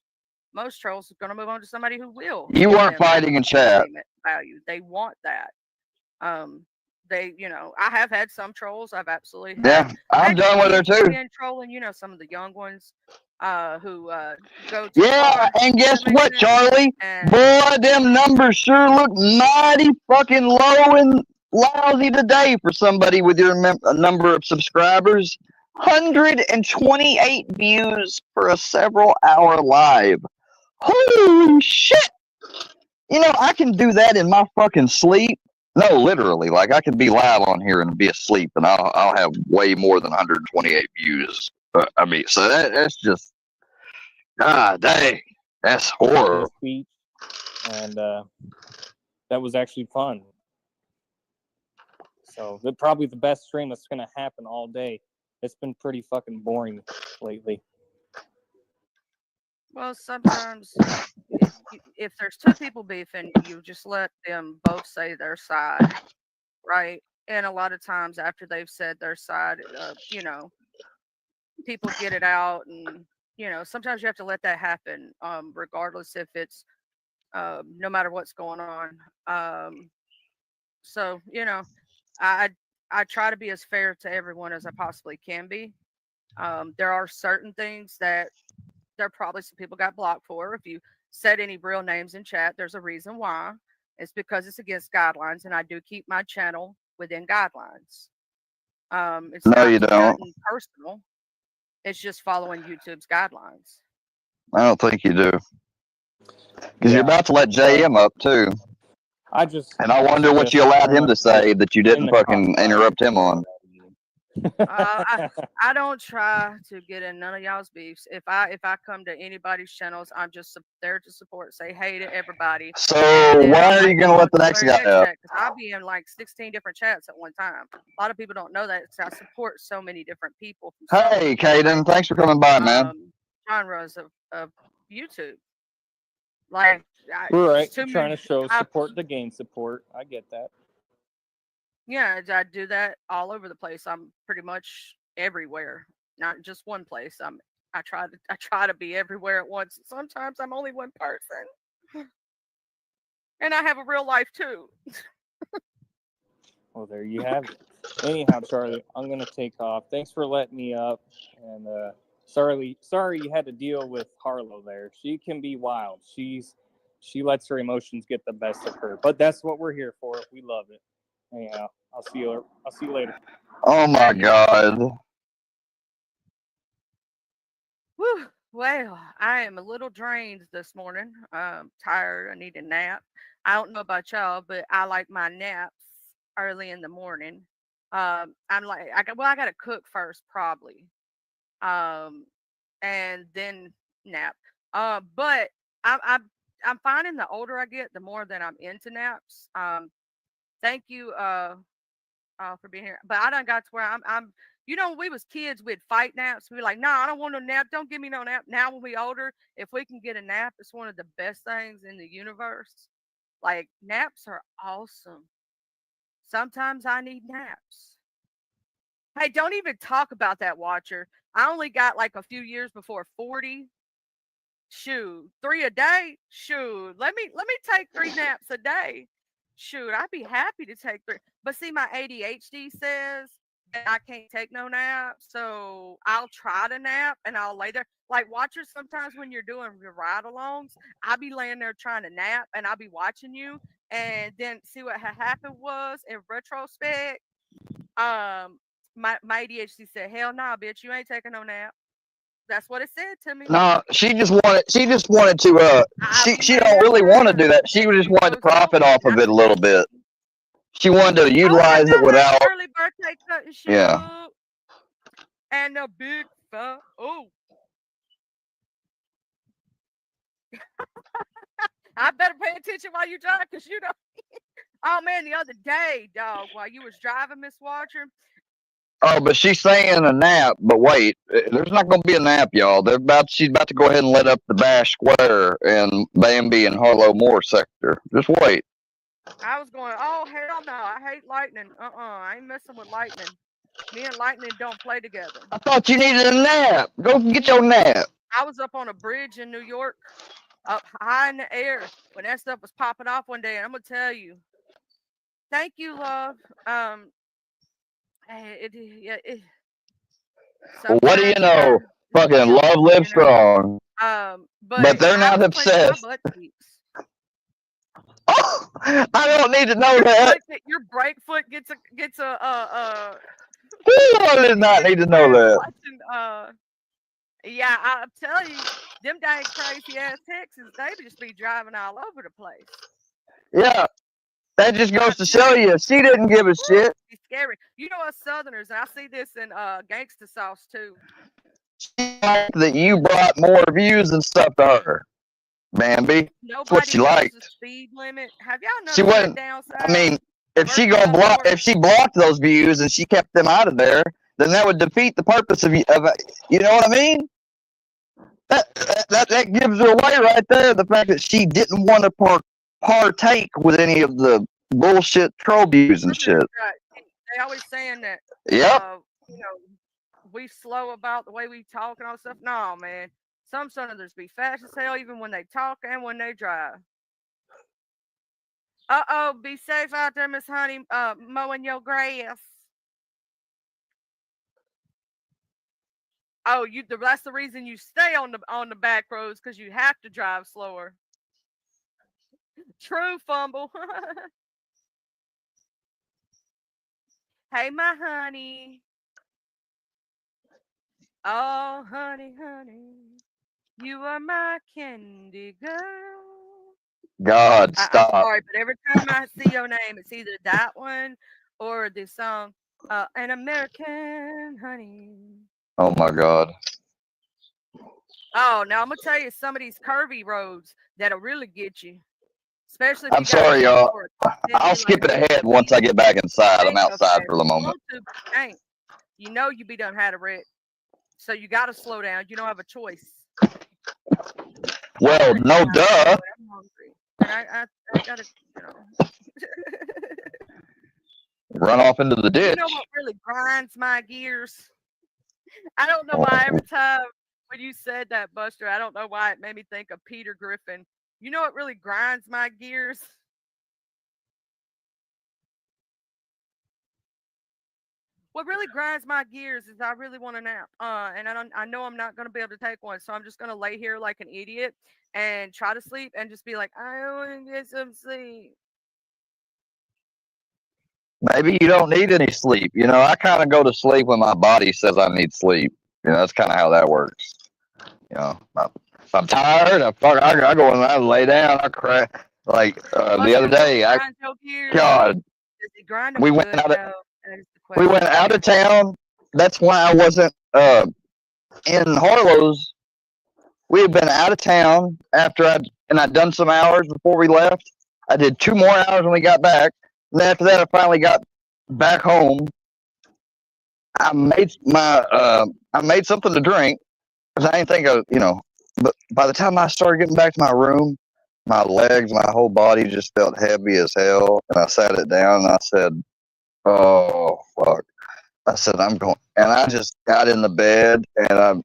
most trolls are going to move on to somebody who will. You weren't fighting in chat. Value. They want that. I have had some trolls. I've absolutely had. Yeah, I'm done with her too. Trolling, some of the young ones who go to. Yeah, and guess what, Charlie? Boy, them numbers sure look mighty fucking low and lousy today for somebody with your number of subscribers. 128 views for a several-hour live. Holy shit! I can do that in my fucking sleep. No, literally. Like, I could be live on here and be asleep, and I'll have way more than 128 views. So that's just... God dang. That's horrible. And that was actually fun. So, probably the best stream that's going to happen all day. It's been pretty fucking boring lately. Well, sometimes if there's two people beefing, you just let them both say their side, right? And a lot of times after they've said their side, people get it out, and sometimes you have to let that happen, regardless if it's no matter what's going on. So I try to be as fair to everyone as I possibly can be. There are certain things that there are probably some people got blocked for. If you said any real names in chat, there's a reason why. It's because it's against guidelines, and I do keep my channel within guidelines. It's No, not you don't. nothing personal. It's just following YouTube's guidelines. I don't think you do. Because Yeah. you're about to let JM up too. And I wonder what you allowed him to say that you didn't fucking interrupt him on. I don't try to get in none of y'all's beefs. If I come to anybody's channels, I'm just there to support, say hey to everybody. So why are you gonna let the next guy up? I'll be in like 16 different chats at one time. A lot of people don't know that because I support so many different people. Hey, Caden, thanks for coming by, man. Genres of YouTube. Like, we're right. Trying to show support to gain support. I get that. Yeah, I do that all over the place. I'm pretty much everywhere, not just one place. I try to be everywhere at once. Sometimes I'm only one person, and I have a real life too. Well, there you have it. Anyhow, Charlie, I'm gonna take off. Thanks for letting me up, and sorry you had to deal with Harlow there. She can be wild. She lets her emotions get the best of her, but that's what we're here for. We love it. Anyhow, I'll see you later. Oh my God. Whew. Well, I am a little drained this morning. Tired. I need a nap. I don't know about y'all, but I like my naps early in the morning. I'm like, I got to cook first, probably, and then nap. But I'm finding the older I get, the more that I'm into naps. Thank you for being here. But I done got to where I'm you know, when we was kids, we'd fight naps. We'd be like, no, I don't want no nap. Don't give me no nap. Now when we older, if we can get a nap, it's one of the best things in the universe. Like, naps are awesome. Sometimes I need naps. Hey, don't even talk about that, Watcher. I only got like a few years before 40. Shoot, 3 a day? Shoot, let me take 3 naps a day. Shoot, I'd be happy to take 3. But see, my ADHD says that I can't take no nap, so I'll try to nap and I'll lay there. Like, Watchers, sometimes when you're doing your ride-alongs, I'll be laying there trying to nap and I'll be watching you, and then see what had happened was, in retrospect, my ADHD said, hell no, bitch, you ain't taking no nap. That's what it said to me. No, she just wanted to she don't really want to do that. She just wanted to profit off of it a little bit. She wanted to utilize it without early birthday cutting shoe. Yeah. And a big I better pay attention while you drive, because you know. Oh man, the other day, dog, while you was driving, Miss Watcher. Oh, but she's saying a nap. But wait, there's not going to be a nap, y'all. She's about to go ahead and let up the Bash Square in Bambi and Harlow Moore sector. Just wait. I was going, oh hell no, I hate lightning. I ain't messing with lightning. Me and lightning don't play together. I thought you needed a nap. Go get your nap. I was up on a bridge in New York, up high in the air, when that stuff was popping off one day, and I'm gonna tell you. Thank you, love. What do you know? Fucking love lives strong. But they're not obsessed. Oh, I don't need to know that. Your brake foot gets a I did not need to know that. Watching, yeah, I'm telling you, them dang crazy ass Texans, they just be driving all over the place. Yeah. That just goes to show you, she didn't give a shit. It's scary. You know, us Southerners, and I see this in Gangsta Sauce too. That you brought more views and stuff to her, Bambi. That's what she liked. The speed limit. Have y'all noticed she wasn't. Down south? I mean, if she blocked those views and she kept them out of there, then that would defeat the purpose of you know what I mean? That gives her away right there. The fact that she didn't want to partake with any of the bullshit troll views and shit. They always saying that. Yep. You know, we slow about the way we talk and all stuff. No, man. Some Southerners be fast as hell even when they talk and when they drive. Be safe out there, Miss Honey, mowing your grass. Oh, that's the reason you stay on the back roads, because you have to drive slower. True, Fumble. Hey, my honey. Oh, honey, honey. You are my candy girl. God, I'm stop. sorry, but every time I see your name, it's either that one or the song, An American Honey. Oh my God. Oh, now I'm gonna tell you some of these curvy roads that'll really get you, especially if I'm you got sorry, kids y'all. or a talk I'll like skip it little ahead once babies. I get back inside. I'm Ain't outside okay. for the You moment. want to, but you ain't. You know you be done had a wreck, so you got to slow down. You don't have a choice. Well, no duh. I'm hungry, and I gotta, you know. Run off into the You ditch. know what really grinds my gears? I don't know why every time when you said that, Buster, I don't know why it made me think of Peter Griffin. You know what really grinds my gears? What really grinds my gears is I really want a nap. And I know I'm not gonna be able to take one, so I'm just gonna lay here like an idiot and try to sleep and just be like, I want to get some sleep. Maybe you don't need any sleep. You know, I kind of go to sleep when my body says I need sleep. You know, that's kind of how that works. You know, if I'm tired, I go and I lay down. I cry. Like the other day, God, Does it grind them we went good out. though? That is the We went question. out of town. That's why I wasn't in Harlow's. We had been out of town I'd done some hours before we left. I did 2 more hours when we got back. And after that, I finally got back home. I made something to drink because I didn't think of, but by the time I started getting back to my room, my legs, my whole body just felt heavy as hell. And I sat it down and I said, oh, fuck. I said, I'm going. And I just got in the bed and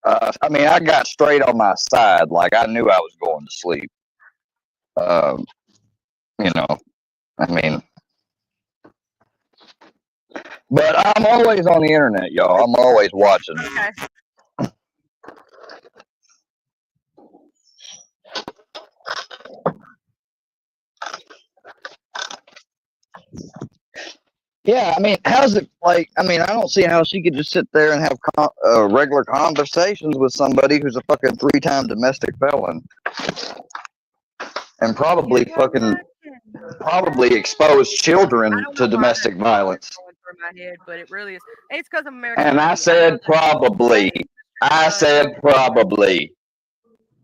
I got straight on my side. Like I knew I was going to sleep. Um, you know, I mean, but I'm always on the internet, y'all. I'm always watching. Okay. Yeah, I mean, how's it like? I mean, I don't see how she could just sit there and have regular conversations with somebody who's a fucking 3-time domestic felon, and probably expose children to domestic violence. Going through my head, but it really is. It's because of American. And I said probably. I said probably.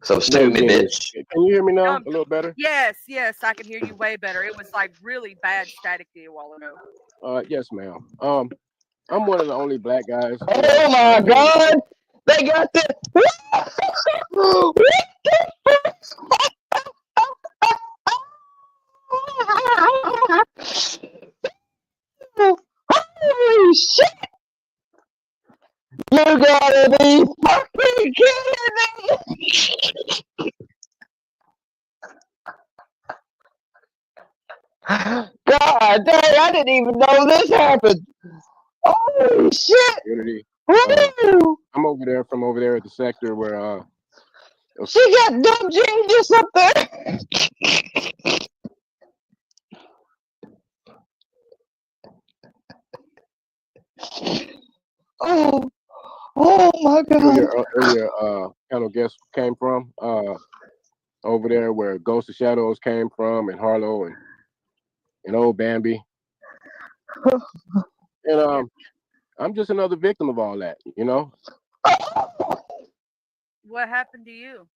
So sue me, bitch. Can you hear me now? A little better? Yes, I can hear you way better. It was like really bad staticky a while ago. Yes, ma'am. I'm one of the only black guys. Oh my God! They got the. Holy shit! You gotta be fucking kidding me! God dang, I didn't even know this happened. Holy shit! I'm over there at the sector where she got dumb genius up there. Oh my God! Earlier, kind of guess came from over there where Ghost of Shadows came from, and Harlow and old Bambi, and I'm just another victim of all that, you know. What happened to you?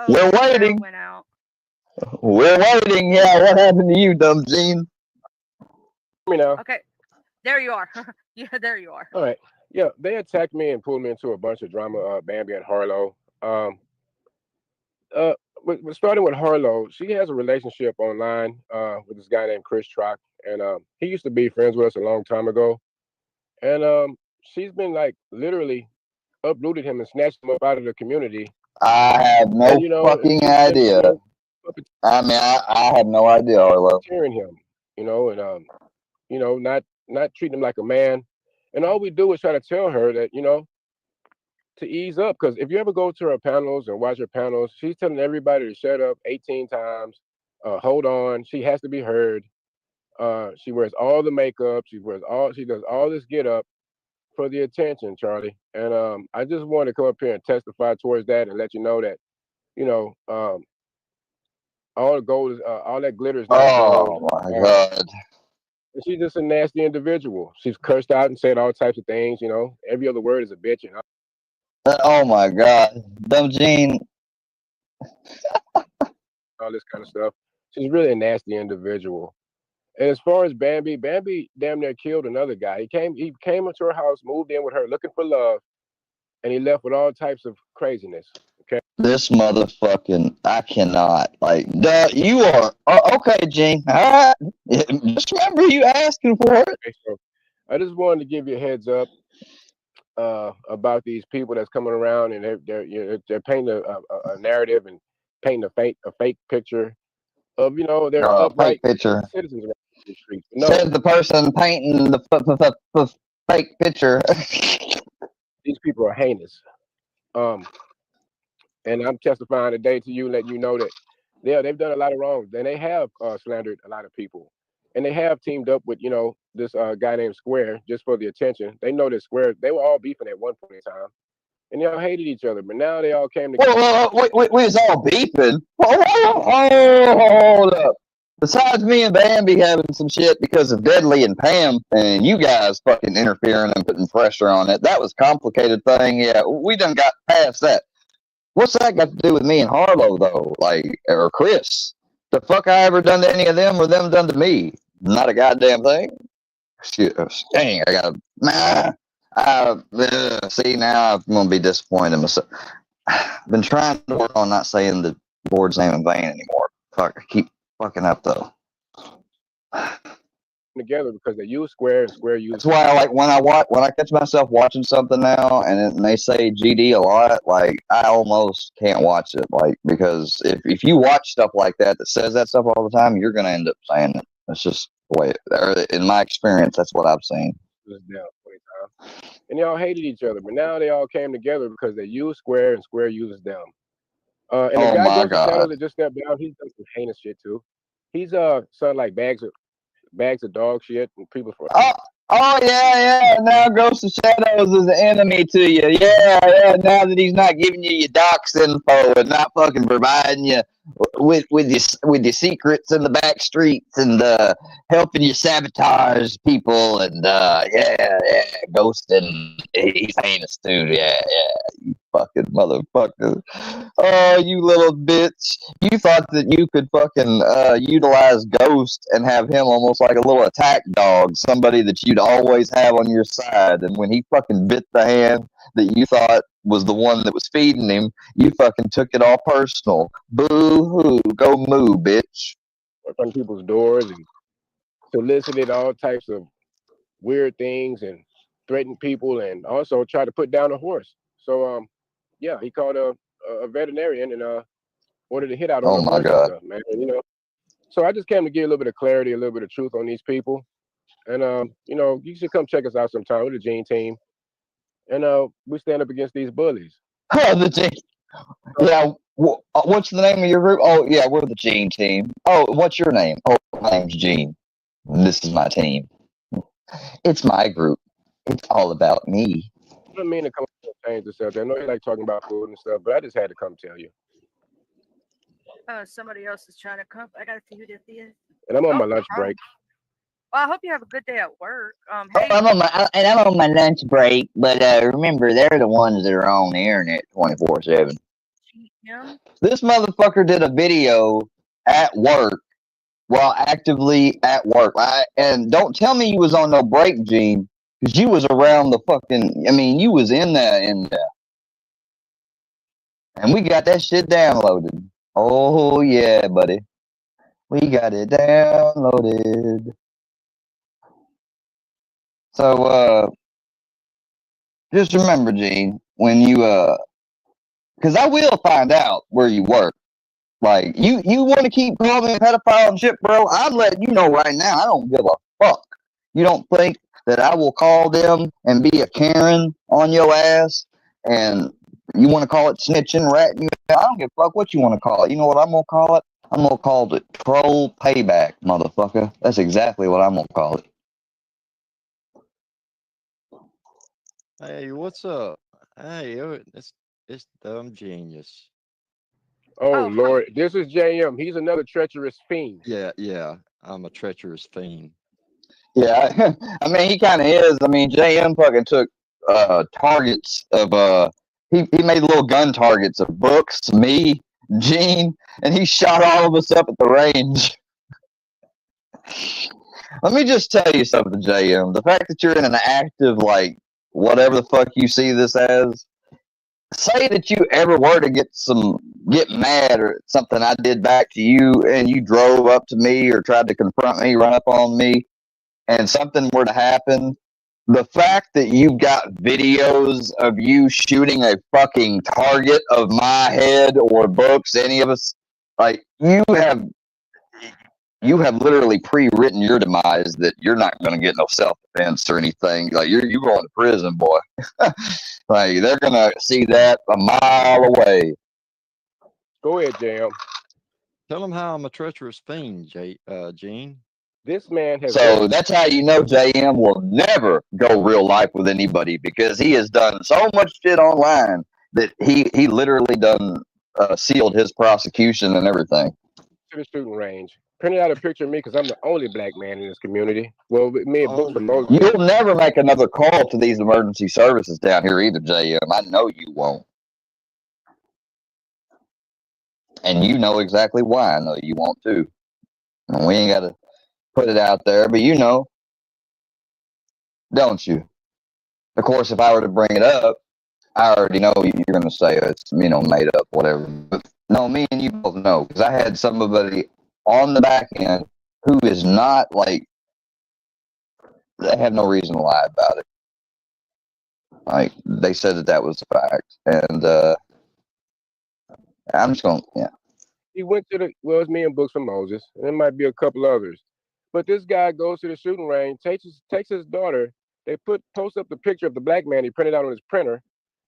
We're waiting. Went out. We're waiting. Yeah, what happened to you, dumb Gene? You know. Okay, there you are. Yeah, there you are. All right. Yeah, they attacked me and pulled me into a bunch of drama. Bambi and Harlow. Starting with Harlow, she has a relationship online with this guy named Chris Trock, and he used to be friends with us a long time ago. And she's been like literally uprooted him and snatched him up out of the community. I have no fucking idea. I mean, I have no idea, Harlow. Cheering him, you know, and not treating him like a man. And all we do is try to tell her that, you know, to ease up. Because if you ever go to her panels and watch her panels, she's telling everybody to shut up 18 times. Hold on. She has to be heard. She wears all the makeup. She does all this get up for the attention, Charlie. And I just wanted to come up here and testify towards that and let you know that, all the gold is all that glitter is not gold. Oh my God. She's just a nasty individual. She's cursed out and said all types of things. Every other word is a bitch. Oh my God. Dumb Gene. All this kind of stuff. She's really a nasty individual. And as far as Bambi damn near killed another guy. He came into her house, moved in with her looking for love, and he left with all types of craziness. Okay. This motherfucking, I cannot. Like, duh, you are okay, Gene. All right. Just remember you asking for it. Okay, so I just wanted to give you a heads up about these people that's coming around and they're painting a narrative and painting a fake picture of they're upright fake picture. citizens around the streets. No. Said the person painting the fake picture. These people are heinous. And I'm testifying today to you, letting you know that they've done a lot of wrong. And they have slandered a lot of people. And they have teamed up with, this guy named Square just for the attention. They know that Square, they were all beefing at one point in time. And they all hated each other. But now they all came together. We was all beefing. Hold up. Besides me and Bambi having some shit because of Deadly and Pam and you guys fucking interfering and putting pressure on it, that was a complicated thing. Yeah, we done got past that. What's that got to do with me and Harlow, though? Or Chris? The fuck I ever done to any of them or them done to me? Not a goddamn thing. Shit, dang, I gotta. See, now I'm gonna be disappointed in myself. I've been trying to work on not saying the board's name in vain anymore. Fuck, I keep fucking up, though. Together because they use Square and Square use. That's why I when I catch myself watching something now and they say GD a lot, I almost can't watch it, because if you watch stuff like that says that stuff all the time, you're gonna end up saying it. That's just the way. In my experience, that's what I've seen. And they all hated each other, but now they all came together because they use Square and Square uses them. And the guy goes that just stepped down. He's done some heinous shit too. He's selling like bags of dog shit and people for. Oh yeah. Now Ghost of Shadows is an enemy to you. Yeah. Now that he's not giving you your docs info and not fucking providing you with your secrets in the back streets and helping you sabotage people and Ghost and he's heinous too. Yeah. You fucking motherfucker. Oh, you little bitch. You thought that you could fucking utilize Ghost and have him almost like a little attack dog, somebody that you'd always have on your side. And when he fucking bit the hand that you thought was the one that was feeding him, you fucking took it all personal. Boo-hoo. Go moo, bitch. Up on people's doors and solicited all types of weird things and threatened people and also tried to put down a horse. So, he called a veterinarian and ordered a hit out on the horse. Oh, my God. Stuff, man. So I just came to give a little bit of clarity, a little bit of truth on these people. And, you should come check us out sometime with the Gene team. And we stand up against these bullies. The Gene. Yeah. What's the name of your group? Oh, yeah, we're the Gene team. Oh, what's your name? Oh, my name's Gene. This is my team. It's my group. It's all about me. I don't mean to come and change the subject. I know you like talking about food and stuff, but I just had to come tell you. Somebody else is trying to come. I got to see who this is. And I'm on my lunch break. Well, I hope you have a good day at work. Hey. I'm on my lunch break, but remember, they're the ones that are on the internet 24/7. Yeah. This motherfucker did a video at work while actively at work. And don't tell me you was on no break, Gene, because you was around the fucking. I mean, you was in there, and we got that shit downloaded. Oh yeah, buddy, we got it downloaded. So, just remember, Gene, when you, because I will find out where you work. Like, you want to keep calling me a pedophile and shit, bro? I'm letting you know right now, I don't give a fuck. You don't think that I will call them and be a Karen on your ass and you want to call it snitching, ratting. I don't give a fuck what you want to call it. You know what I'm gonna call it? I'm gonna call it troll payback, motherfucker. That's exactly what I'm gonna call it. Hey, what's up? Hey, it's dumb genius. Oh Lord, this is JM. He's another treacherous fiend. Yeah, I'm a treacherous fiend. Yeah, I mean he kind of is. I mean JM fucking took targets of he made little gun targets of Books, me, Gene, and he shot all of us up at the range. Let me just tell you something, JM. The fact that you're in an active, like, whatever the fuck you see this as, say that you ever were to get mad or something I did back to you and you drove up to me or tried to confront me, run up on me, and something were to happen. The fact that you got videos of you shooting a fucking target of my head or Books, any of us, like, you have literally pre-written your demise that you're not going to get no self-defense or anything. Like you're going to prison, boy. Like they're going to see that a mile away. Go ahead, JM. Tell them how I'm a treacherous fiend, Gene. This man has. So that's how you know JM will never go real life with anybody, because he has done so much shit online that he literally done sealed his prosecution and everything. To the shooting range. Printed out a picture of me because I'm the only black man in this community. Well, me and Books are most. You'll never make another call to these emergency services down here either, JM. I know you won't. And you know exactly why I know you won't too. And we ain't got to put it out there, but you know, don't you? Of course, if I were to bring it up, I already know you're going to say it's, made up, whatever. But no, me and you both know, because I had somebody on the back end who is not like, they have no reason to lie about it. Like, they said that was a fact. And I'm just going, yeah. He went to it's me and Books from Moses, and there might be a couple others. But this guy goes to the shooting range, takes his daughter. They post up the picture of the black man he printed out on his printer,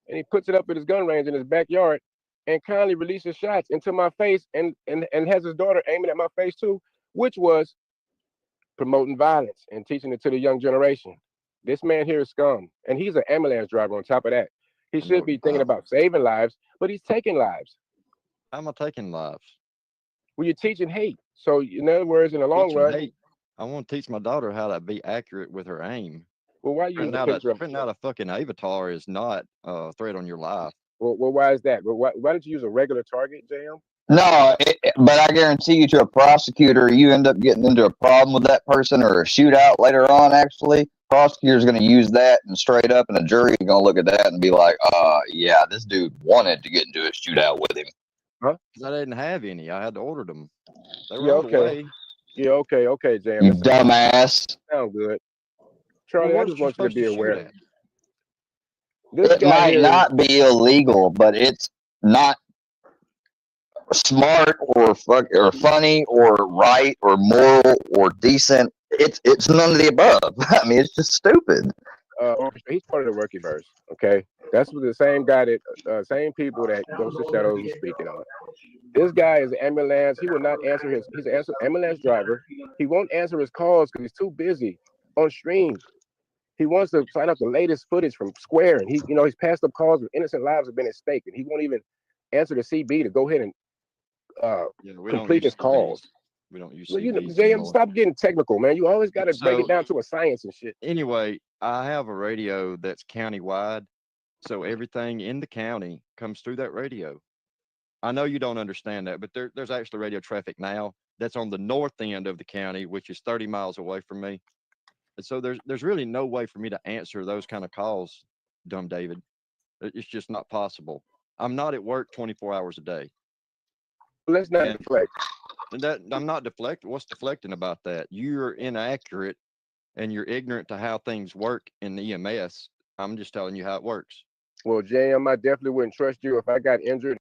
and he puts it up at his gun range in his backyard, and kindly releases shots into my face, and has his daughter aiming at my face too, which was promoting violence and teaching it to the young generation. This man here is scum, and he's an ambulance driver on top of that. He should be thinking about saving lives, but he's taking lives. How am I taking lives? Well, you're teaching hate. So, in other words, in the long run, hate. I want to teach my daughter how to be accurate with her aim. Well, why you printing out a fucking avatar is not a threat on your life. Well, why is that? Well, why don't you use a regular target, JM? No, but I guarantee you, to a prosecutor, you end up getting into a problem with that person or a shootout later on. Actually, prosecutor's going to use that and straight up, and a jury is going to look at that and be like, yeah, this dude wanted to get into a shootout with him. Huh? I didn't have any. I had to order them. They were away. Yeah, okay, JM. You dumbass. Sound good. Charlie, I just want you to be aware. It might not be illegal, but it's not smart or funny or right or moral or decent. It's none of the above. I mean, it's just stupid. He's part of the Workyverse. Okay, that's what the same guy that same people that Ghost of Shadows was speaking on. This guy is an ambulance. He will not answer he's an ambulance driver. He won't answer his calls because he's too busy on stream. He wants to find out the latest footage from Square, and he's passed up calls where innocent lives have been at stake, and he won't even answer the CB to go ahead and complete his calls. We don't use CBs. JM, stop getting technical, man. You always got to break it down to a science and shit. Anyway, I have a radio that's county-wide, so everything in the county comes through that radio. I know you don't understand that, but there's actually radio traffic now that's on the north end of the county, which is 30 miles away from me. And so there's really no way for me to answer those kind of calls, dumb David. It's just not possible. I'm not at work 24 hours a day. Let's not deflect. I'm not deflecting. What's deflecting about that? You're inaccurate and you're ignorant to how things work in the EMS. I'm just telling you how it works. Well, JM, I definitely wouldn't trust you if I got injured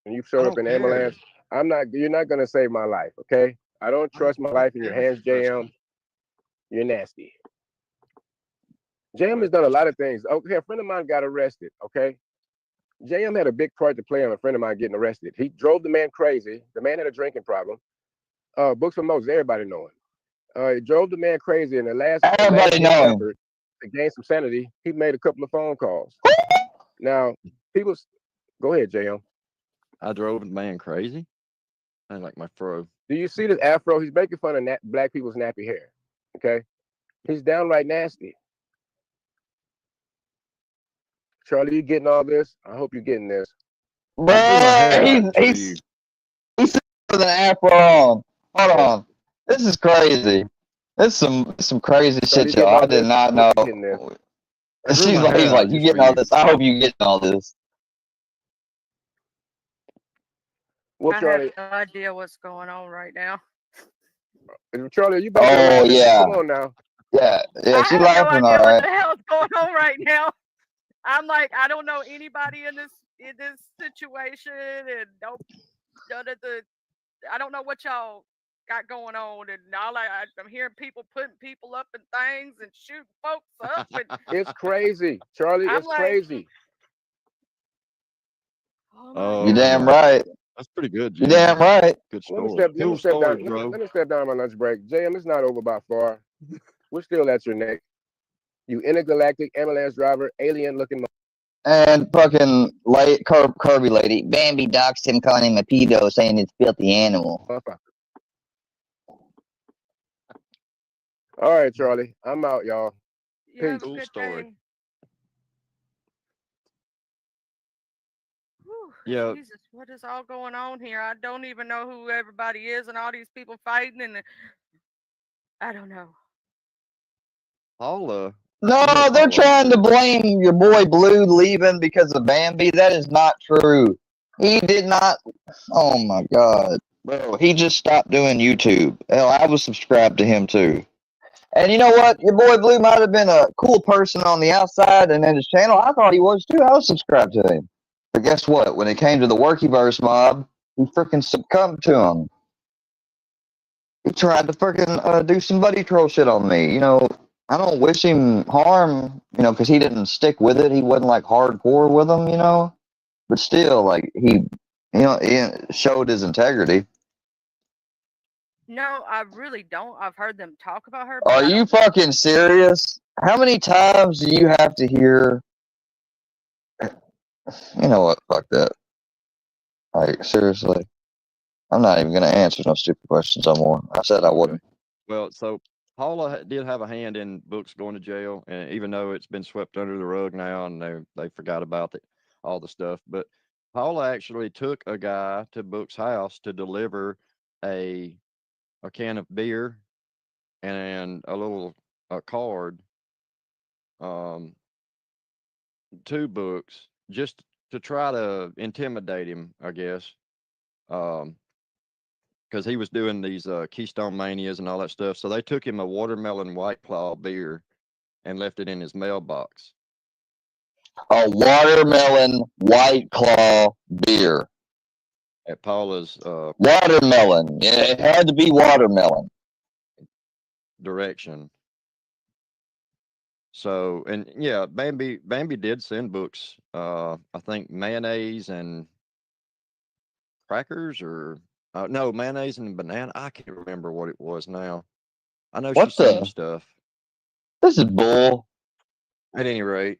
and you showed up in ambulance. You're not going to save my life, okay? I don't trust my life in your hands, JM. You're nasty. JM has done a lot of things. Okay, a friend of mine got arrested. Okay, JM had a big part to play on a friend of mine getting arrested. He drove the man crazy. The man had a drinking problem. Books for Moses, everybody know him. He drove the man crazy. In the last effort to gain some sanity, he made a couple of phone calls. Now, people, go ahead, JM. I drove the man crazy. I like my fro. Do you see this afro? He's making fun of black people's nappy hair. Okay, he's downright nasty. Charlie, you getting all this? I hope you're getting this. Bruh, he's with an afro on. Hold on. This is crazy. This is some crazy shit, y'all. I did not know. He's like, you getting all this? I hope you getting all this. Well, Charlie, I have no idea what's going on right now. Charlie, you oh yeah. Come on now. Yeah, she's I have laughing no idea all right. what the hell's going on right now. I'm like, I don't know anybody in this situation, and I don't know what y'all got going on, and I'm hearing people putting people up in things and shooting folks up. And it's crazy, Charlie. It's crazy. Oh, you damn right. That's pretty good. You damn right. Good story. Let me step down on my lunch break. JM, it's not over by far. We're still at your neck. You intergalactic ambulance driver, alien looking. And fucking Kirby lady, Bambi doxed him, calling him a pedo, saying it's filthy animal. All right, Charlie, I'm out, y'all. Peace. Cool story. Yeah. Jesus, what is all going on here? I don't even know who everybody is, and all these people fighting, and I don't know. Paula. No, they're trying to blame your boy Blue leaving because of Bambi. That is not true. He did not. Oh my God, bro! He just stopped doing YouTube. Hell, I was subscribed to him too. And you know what? Your boy Blue might have been a cool person on the outside, and in his channel, I thought he was too. I was subscribed to him. But guess what? When it came to the Workyverse mob, he freaking succumbed to him. He tried to freaking do some buddy troll shit on me. You know, I don't wish him harm, you know, because he didn't stick with it. He wasn't like hardcore with them, you know. But still, like he showed his integrity. No, I really don't. I've heard them talk about her. Are you fucking serious? How many times do you have to hear? You know what? Fuck that. Like, seriously. I'm not even going to answer no stupid questions anymore. I said I wouldn't. Well, so Paula did have a hand in Books going to jail, and even though it's been swept under the rug now and they forgot about it, all the stuff, but Paula actually took a guy to Books' house to deliver a can of beer and a little card to Books just to try to intimidate him, I guess, because he was doing these Keystone Manias and all that stuff. So they took him a watermelon White Claw beer and left it in his mailbox. A watermelon White Claw beer. At Paula's watermelon. Yeah, it had to be watermelon. Direction. So, and yeah, Bambi did send Books, I think mayonnaise and crackers, or no, mayonnaise and banana. I can't remember what it was now. I know she sent stuff. This is bull. At any rate,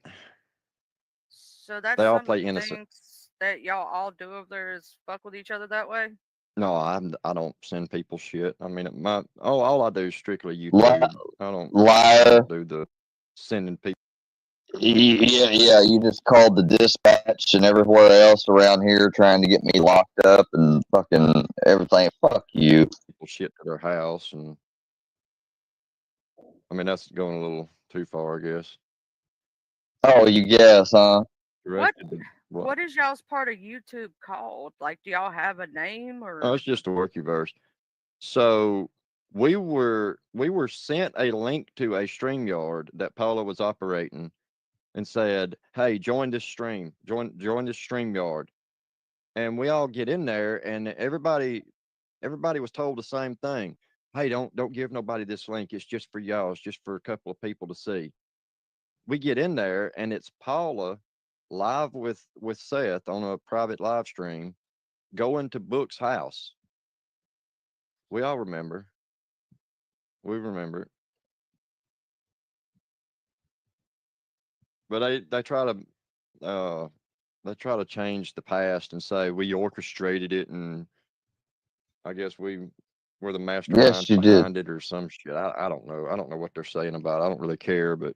so that's they all some play of the innocent. things that y'all all do over there is fuck with each other that way. No, I don't send people shit. I mean, all I do is strictly YouTube. I don't do the sending people. Yeah, you just called the dispatch and everywhere else around here trying to get me locked up and fucking everything. Fuck you. People shit to their house, and I mean, that's going a little too far, I guess. Oh, you guess, huh? What is y'all's part of YouTube called? Like, do y'all have a name or? Oh, it's just a Workyverse. So we were sent a link to a StreamYard that Paula was operating, and said, "Hey, join this stream. Join this StreamYard." And we all get in there, and everybody was told the same thing. Hey, don't give nobody this link. It's just for y'all. It's just for a couple of people to see. we get in there and it's Paula live with Seth on a private live stream going to Book's house. We all remember. We remember. But they try to change the past and say we orchestrated it, and I guess we were the masterminds Yes, you did. behind it or some shit. I don't know. I don't know what they're saying about it. I don't really care, but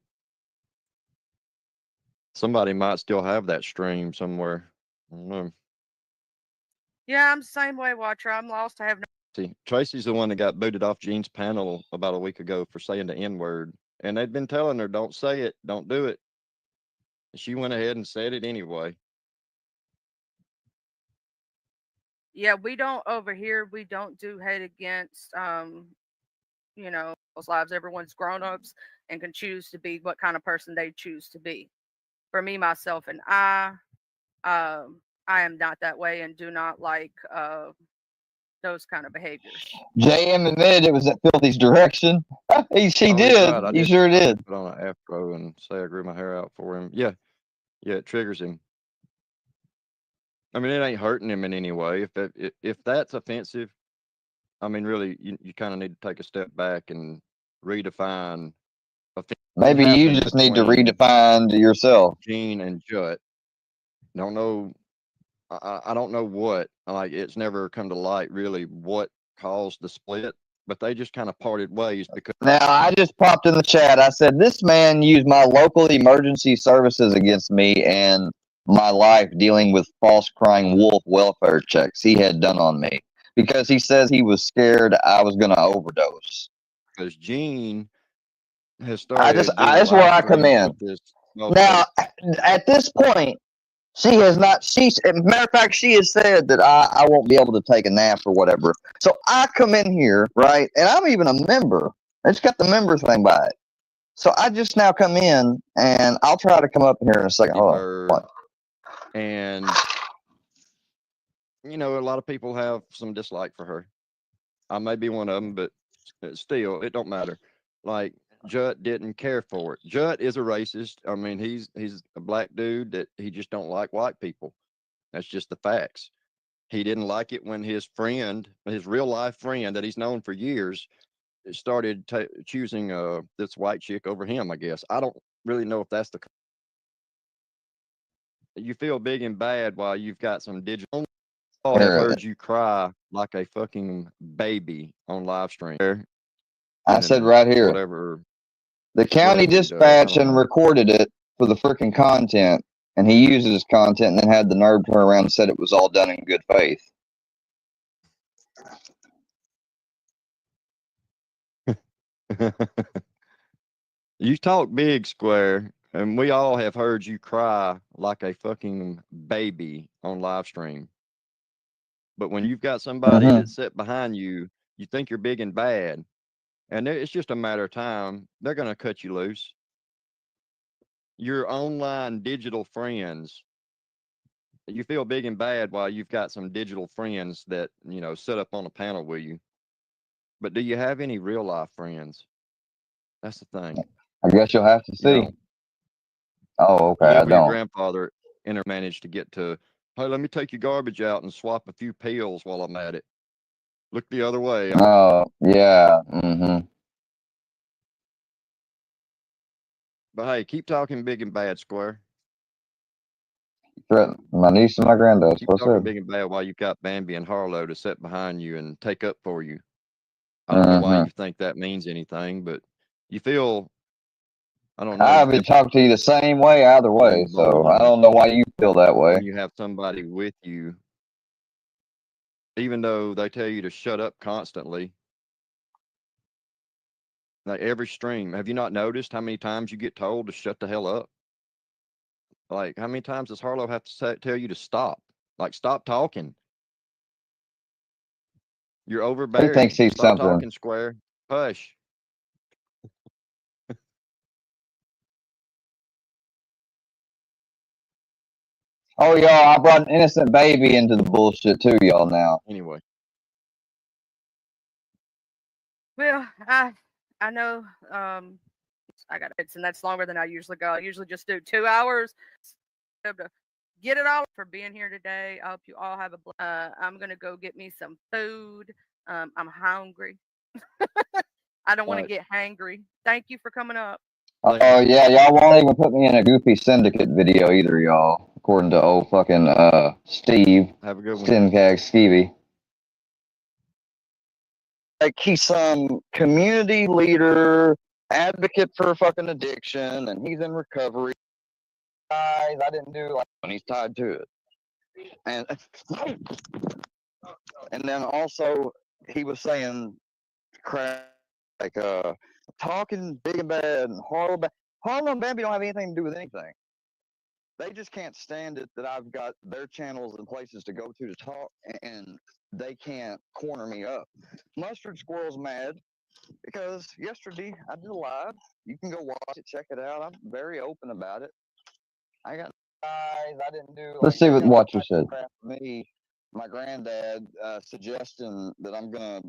somebody might still have that stream somewhere. I don't know. Yeah, I'm the same way, Watcher. I'm lost. I have no. See, Tracy's the one that got booted off Gene's panel about a week ago for saying the N-word. And they'd been telling her, don't say it, don't do it. And she went ahead and said it anyway. Yeah, we don't over here. We don't do hate against, you know, those lives. Everyone's grown-ups and can choose to be what kind of person they choose to be. For me, myself, and I am not that way and do not like those kind of behaviors. JM admitted it was at Filthy's direction. He did. Right. He sure did. Put on an afro and say I grew my hair out for him. Yeah, it triggers him. I mean, it ain't hurting him in any way. If that's offensive, I mean, really, you kind of need to take a step back and redefine. Maybe you just need to redefine to yourself. Gene and Jut. Don't know. I don't know what. Like, it's never come to light really what caused the split, but they just kind of parted ways because. Now, I just popped in the chat. I said, this man used my local emergency services against me and my life dealing with false crying wolf welfare checks he had done on me because he says he was scared I was going to overdose. Because Gene has started. That's where I come in. Now, at this point, she has not. Matter of fact, she has said that I won't be able to take a nap or whatever. So I come in here, right, and I'm even a member. It's got the member thing by it. So I just now come in, and I'll try to come up here in a second. Hold on. And you know, a lot of people have some dislike for her. I may be one of them, but still, it don't matter. Like, Jut didn't care for it. Jut is a racist. I mean, he's a black dude that he just don't like white people. That's just the facts. He didn't like it when his friend, his real life friend that he's known for years, started choosing this white chick over him, I guess. I don't really know if that's the. You feel big and bad while you've got some digital. Oh, I've heard you cry like a fucking baby on live stream. I said right here. Whatever. The county dispatched and recorded it for the freaking content, and he used his content and then had the nerve to turn around and said it was all done in good faith. You talk big, Square, and we all have heard you cry like a fucking baby on live stream. But when you've got somebody that's set behind you, you think you're big and bad, and it's just a matter of time. They're going to cut you loose. Your online digital friends, you feel big and bad while you've got some digital friends that, you know, sit up on a panel with you. But do you have any real life friends? That's the thing. I guess you'll have to see. You know? Oh, okay. Yeah, I don't. Your grandfather managed to get to, hey, let me take your garbage out and swap a few pills while I'm at it. Look the other way. Oh, yeah. Mm-hmm. But hey, keep talking big and bad, Square. My niece and my granddad. Keep talking big and bad while you've got Bambi and Harlow to sit behind you and take up for you. I don't know why you think that means anything, but you feel, I don't know. I would talk to you the same way either way, so I don't know why you feel that way. When you have somebody with you, even though they tell you to shut up constantly, like every stream, have you not noticed how many times you get told to shut the hell up? Like, how many times does Harlow have to tell you to stop? Like, stop talking. You're overbearing. He thinks he's Stop something. Talking, Square. Hush. Oh, y'all, I brought an innocent baby into the bullshit too, y'all, now. Anyway. Well, I know I got it, and that's longer than I usually go. I usually just do 2 hours. To get it all for being here today. I hope you all have a. I'm gonna go get me some food. I'm hungry. I don't want to get hangry. Thank you for coming up. Oh yeah, y'all won't even put me in a Goofy Syndicate video either, y'all. According to old fucking Steve. Have a good one. Syncag Stevie. Like he's some community leader, advocate for fucking addiction, and he's in recovery. Guys, I didn't do like when he's tied to it. And then also he was saying crap like talking big and bad and Harlow and Bambi don't have anything to do with anything. They just can't stand it that I've got their channels and places to go to talk, and they can't corner me up. Mustard Squirrel's mad because yesterday I did a live. You can go watch it, check it out. I'm very open about it. I got guys. I didn't do. Let's see what Watcher said. Me, my granddad suggesting that I'm gonna,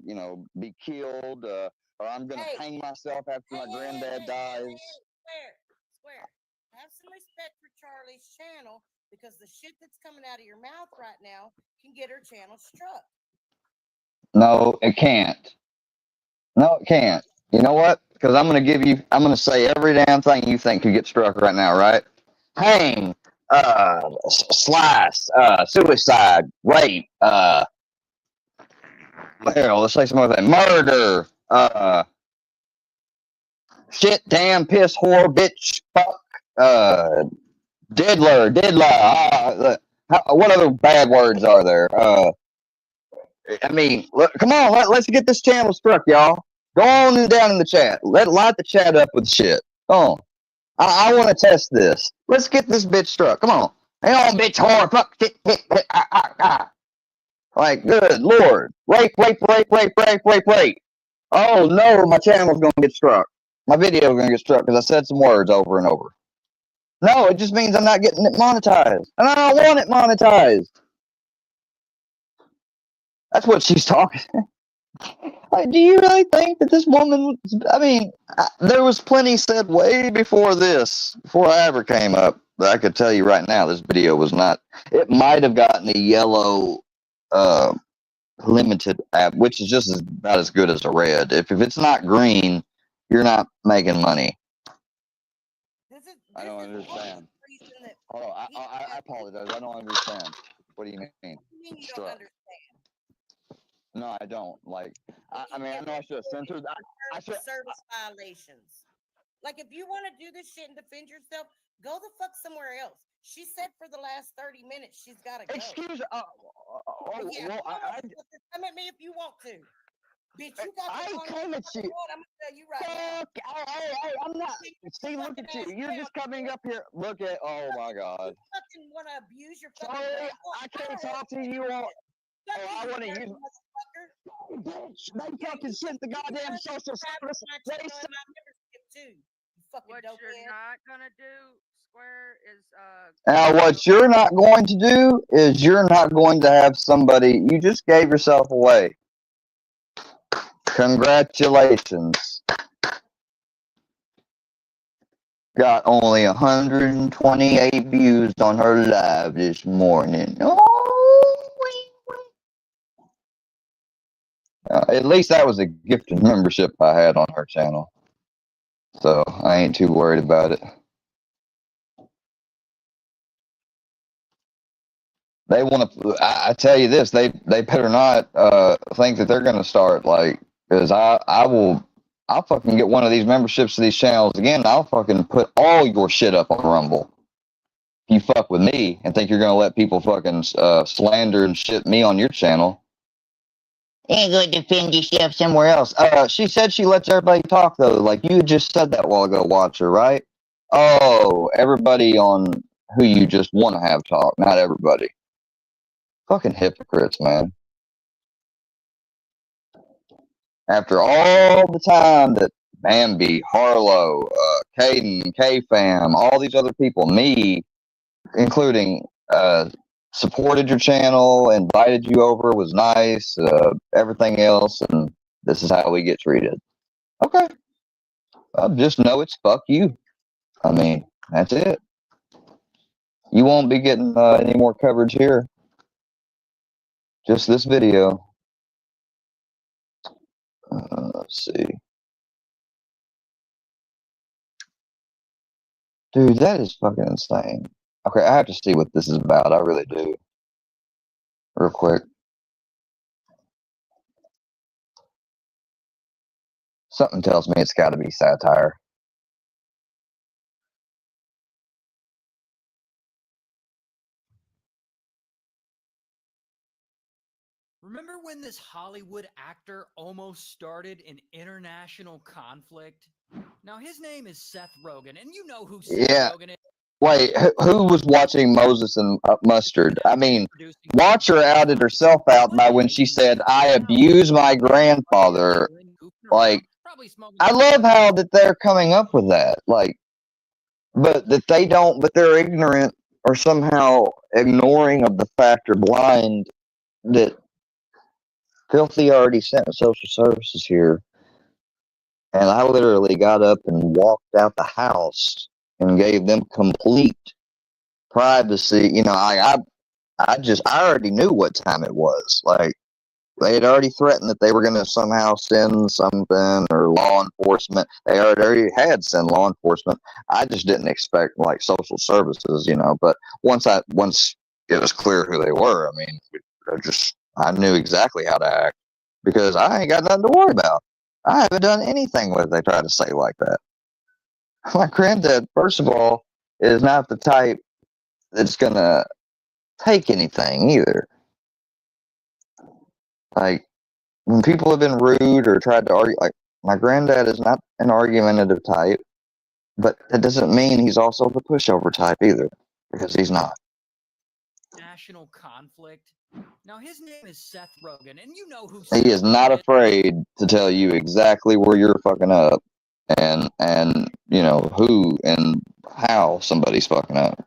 be killed, or I'm gonna hang myself after my granddad dies. Square. Have some respect for Charlie's channel because the shit that's coming out of your mouth right now can get her channel struck. No, it can't. No, it can't. You know what? Because I'm gonna say every damn thing you think could get struck right now, right? Hang, slice, suicide, rape, hell, let's say some other thing. Murder, shit, damn, piss, whore, bitch, fuck, diddler, what other bad words are there? I mean, look, come on, let's get this channel struck, y'all. Go on and down in the chat. Light the chat up with shit. Come on. I want to test this. Let's get this bitch struck. Come on. Hang on, bitch, whore, fuck, shit, Like, good Lord. Rape. Oh, no, my channel's going to get struck. My video's going to get struck because I said some words over and over. No, it just means I'm not getting it monetized. And I don't want it monetized. That's what she's talking. Like, do you really think that this woman, there was plenty said way before this, before I ever came up, that I could tell you right now this video was not, it might have gotten a yellow limited app, which is just about as good as a red. If it's not green, you're not making money. I don't understand. Hold on, I apologize. I don't understand. What do you mean? You don't understand. No, I don't. Like, I know I should have censored that. Service violations. Like, if you want to do this shit and defend yourself, go the fuck somewhere else. She said for the last 30 minutes she's got to go. Excuse me. Come at me if you want to. Bitch, you got I ain't coming at you. I'm going to tell you right now. Hey, I'm not. See, look at you. You're just coming up here. Look at, oh my God. You fucking want to abuse your fucking Sorry, I can't talk to you all. Oh, I want to use. Bitch, they fucking sent the goddamn social service. They said. What you're not gonna do, Square, is Now, what you're not going to do is you're not going to have somebody. You just gave yourself away. Congratulations. Got only 128 views on her live this morning. At least that was a gifted membership I had on her channel. So I ain't too worried about it. They want to, I tell you this, they better not think that they're going to start, like, because I'll fucking get one of these memberships to these channels again, and I'll fucking put all your shit up on Rumble. If you fuck with me and think you're going to let people fucking slander and shit me on your channel, you ain't going to defend yourself somewhere else. She said she lets everybody talk, though. Like, you just said that a while ago, Watcher, right? Oh, everybody on who you just want to have talk, not everybody. Fucking hypocrites, man. After all the time that Bambi, Harlow, Caden, K-Fam, all these other people, me, including, supported your channel, invited you over, was nice, everything else, and this is how we get treated. Okay. Just know it's fuck you. I mean, that's it. You won't be getting any more coverage here. Just this video. Let's see. Dude, that is fucking insane. Okay, I have to see what this is about. I really do. Real quick. Something tells me it's got to be satire. Remember when this Hollywood actor almost started an international conflict? Now, his name is Seth Rogen, and you know who Seth Rogen is. Wait, who was watching Moses and Mustard? I mean, watch her outed herself out by when she said, I abused my grandfather. Like, I love how that they're coming up with that. Like, but that they don't, but they're ignorant or somehow ignoring of the fact or blind that Filthy already sent social services here. And I literally got up and walked out the house and gave them complete privacy. You know, I already knew what time it was. Like, they had already threatened that they were going to somehow send something or law enforcement. They already had sent law enforcement. I just didn't expect like social services, you know. But once it was clear who they were, I mean, I knew exactly how to act because I ain't got nothing to worry about. I haven't done anything with it. They try to say like that. My granddad, first of all, is not the type that's going to take anything either. Like, when people have been rude or tried to argue, like, my granddad is not an argumentative type, but that doesn't mean he's also the pushover type either, because he's not. National conflict. Now, his name is Seth Rogen, and you know who He is not afraid to tell you exactly where you're fucking up and you know, who and how somebody's fucking up.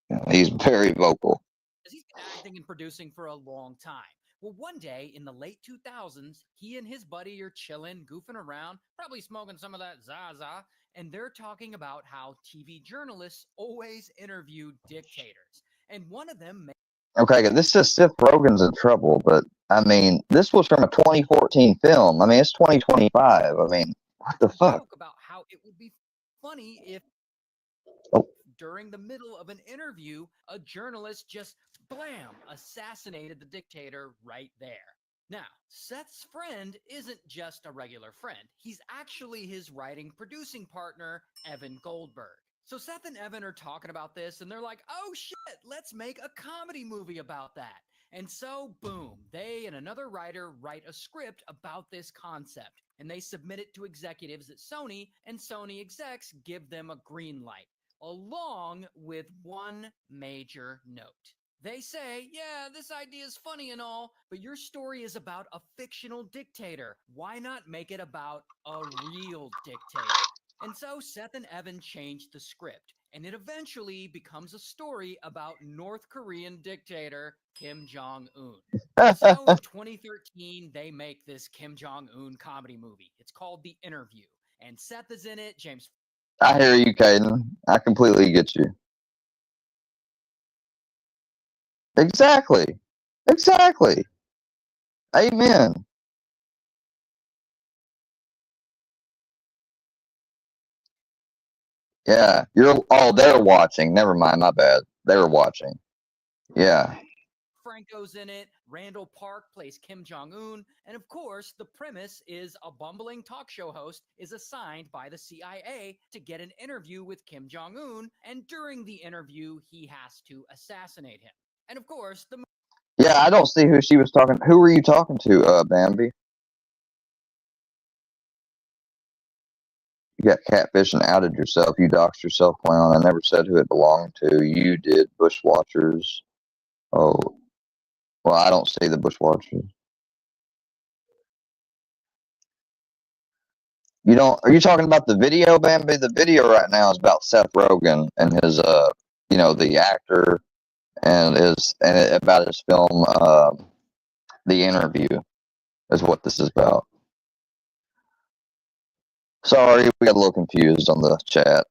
You know, he's very vocal. He's been acting and producing for a long time. Well, one day in the late 2000s, he and his buddy are chilling, goofing around, probably smoking some of that Zaza, and they're talking about how TV journalists always interview dictators. And one of them Okay, this says Seth Rogen's in trouble, but I mean, this was from a 2014 film. I mean, it's 2025. I mean, what the fuck? About how it would be funny if during the middle of an interview, a journalist just blam assassinated the dictator right there. Now, Seth's friend isn't just a regular friend. He's actually his writing producing partner, Evan Goldberg. So Seth and Evan are talking about this, and they're like, oh shit, let's make a comedy movie about that. And so, boom, they and another writer write a script about this concept, and they submit it to executives at Sony, and Sony execs give them a green light, along with one major note. They say, yeah, this idea is funny and all, but your story is about a fictional dictator. Why not make it about a real dictator? And so Seth and Evan changed the script, and it eventually becomes a story about North Korean dictator Kim Jong-un. So in 2013, they make this Kim Jong-un comedy movie. It's called The Interview, and Seth is in it. James. I hear you, Caden. I completely get you. Exactly. Exactly. Amen. Yeah. They're watching. Never mind. My bad. They were watching. Yeah. Franco's in it. Randall Park plays Kim Jong-un. And of course, the premise is a bumbling talk show host is assigned by the CIA to get an interview with Kim Jong-un. And during the interview, he has to assassinate him. And of course, yeah, I don't see who she was talking. Who were you talking to, Bambi? You got catfish and outed yourself. You doxed yourself, clown. I never said who it belonged to. You did. Bushwatchers. Oh. Well, I don't see the Bushwatchers. You don't? Are you talking about the video, Bambi? The video right now is about Seth Rogen and his, you know, the actor, and about his film, The Interview, is what this is about. Sorry, we got a little confused on the chat.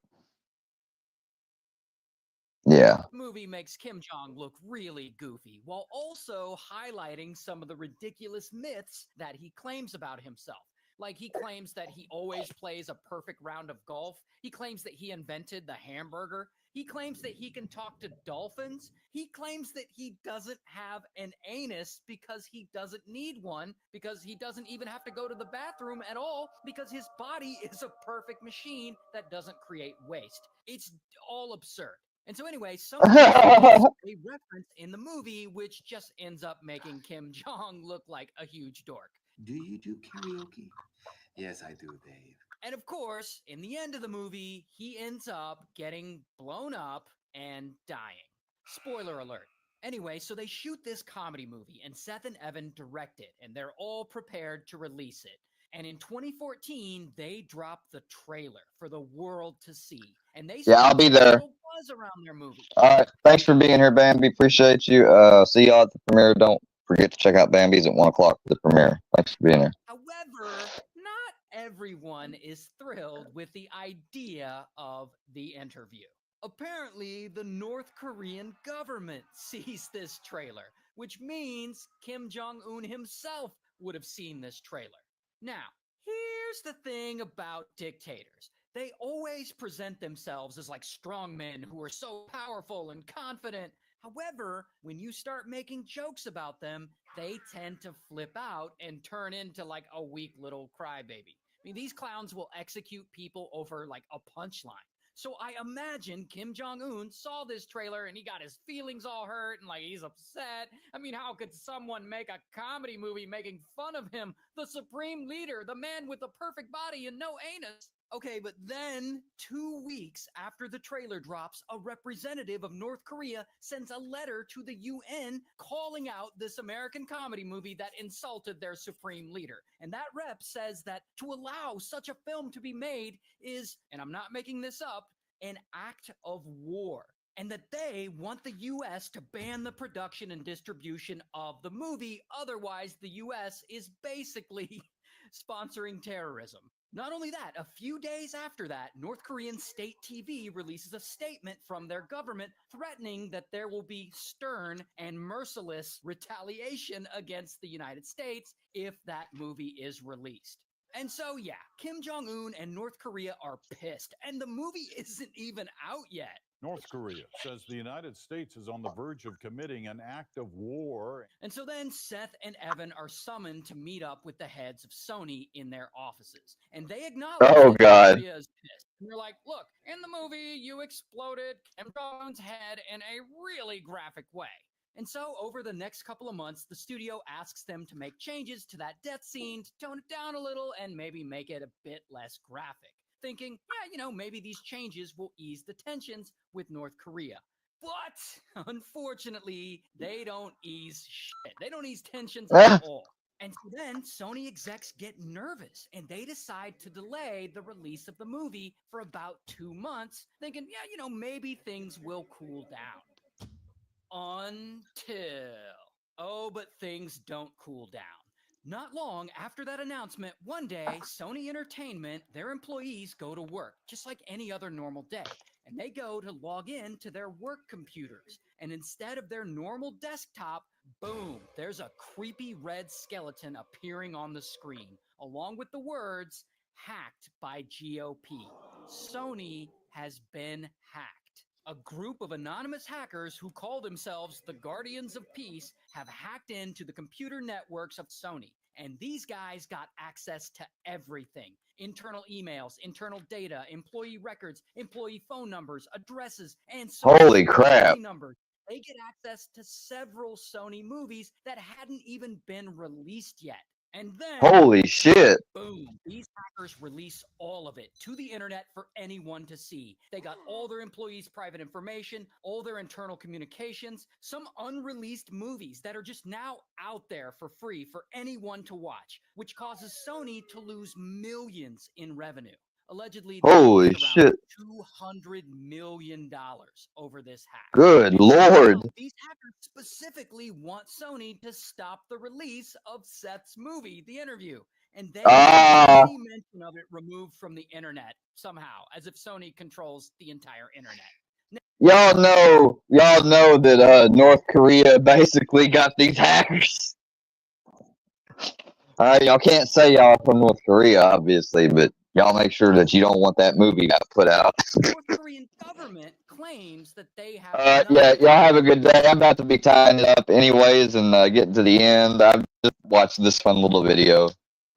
Yeah. Movie makes Kim Jong look really goofy while also highlighting some of the ridiculous myths that he claims about himself. Like he claims that he always plays a perfect round of golf. He claims that he invented the hamburger. He claims that he can talk to dolphins. He claims that he doesn't have an anus because he doesn't need one, because he doesn't even have to go to the bathroom at all, because his body is a perfect machine that doesn't create waste. It's all absurd. And so anyway, some of this is a reference in the movie, which just ends up making Kim Jong look like a huge dork. Do you do karaoke? Yes, I do, Dave. And of course, in the end of the movie, he ends up getting blown up and dying. Spoiler alert. Anyway, so they shoot this comedy movie, and Seth and Evan direct it, and they're all prepared to release it. And in 2014, they dropped the trailer for the world to see. And they Yeah, I'll be there. buzz around their movie. All right. Thanks for being here, Bambi. Appreciate you. See y'all at the premiere. Don't forget to check out Bambi's at 1 o'clock for the premiere. Thanks for being here. However, not everyone is thrilled with the idea of the interview. Apparently, the North Korean government sees this trailer, which means Kim Jong-un himself would have seen this trailer. Now, here's the thing about dictators. They always present themselves as like strong men who are so powerful and confident. However, when you start making jokes about them, they tend to flip out and turn into like a weak little crybaby. I mean, these clowns will execute people over like a punchline. So I imagine Kim Jong-un saw this trailer and he got his feelings all hurt and like he's upset. I mean, how could someone make a comedy movie making fun of him, the supreme leader, the man with the perfect body and no anus? Okay, but then 2 weeks after the trailer drops, a representative of North Korea sends a letter to the UN calling out this American comedy movie that insulted their supreme leader. And that rep says that to allow such a film to be made is, and I'm not making this up, an act of war. And that they want the U.S. to ban the production and distribution of the movie. Otherwise, the U.S. is basically sponsoring terrorism. Not only that, a few days after that, North Korean state TV releases a statement from their government threatening that there will be stern and merciless retaliation against the United States if that movie is released. And so, yeah, Kim Jong-un and North Korea are pissed, and the movie isn't even out yet. North Korea says the United States is on the verge of committing an act of war. And so then Seth and Evan are summoned to meet up with the heads of Sony in their offices. And they acknowledge Oh, that God. Korea is pissed. And they're like, look, in the movie, you exploded Kim Jong-un's head in a really graphic way. And so over the next couple of months, the studio asks them to make changes to that death scene, to tone it down a little, and maybe make it a bit less graphic. Thinking, yeah, maybe these changes will ease the tensions with North Korea. But unfortunately, they don't ease shit. They don't ease tensions at all. And so then Sony execs get nervous and they decide to delay the release of the movie for about 2 months, thinking, yeah, maybe things will cool down. But things don't cool down. Not long after that announcement, one day, Sony Entertainment, their employees go to work, just like any other normal day. And they go to log in to their work computers. And instead of their normal desktop, boom, there's a creepy red skeleton appearing on the screen, along with the words, hacked by GOP. Sony has been hacked. A group of anonymous hackers who call themselves the Guardians of Peace have hacked into the computer networks of Sony. And these guys got access to everything. Internal emails, internal data, employee records, employee phone numbers, addresses, and Holy crap. numbers. They get access to several Sony movies that hadn't even been released yet. And then, Holy shit. boom, these hackers release all of it to the internet for anyone to see. They got all their employees' private information, all their internal communications, some unreleased movies that are just now out there for free for anyone to watch, which causes Sony to lose millions in revenue. Allegedly, they Holy lost shit. around $200 million over this hack. Good And Lord. now, these hackers specifically want Sony to stop the release of Seth's movie, The Interview. and they want any mention of it removed from the internet somehow, as if Sony controls the entire internet. Y'all know that North Korea basically got these hackers. Y'all can't say y'all from North Korea, obviously, but y'all make sure that you don't want that movie got put out. North Korean government claims that they have. Yeah, y'all have a good day. I'm about to be tying it up anyways and getting to the end. I've just watched this fun little video.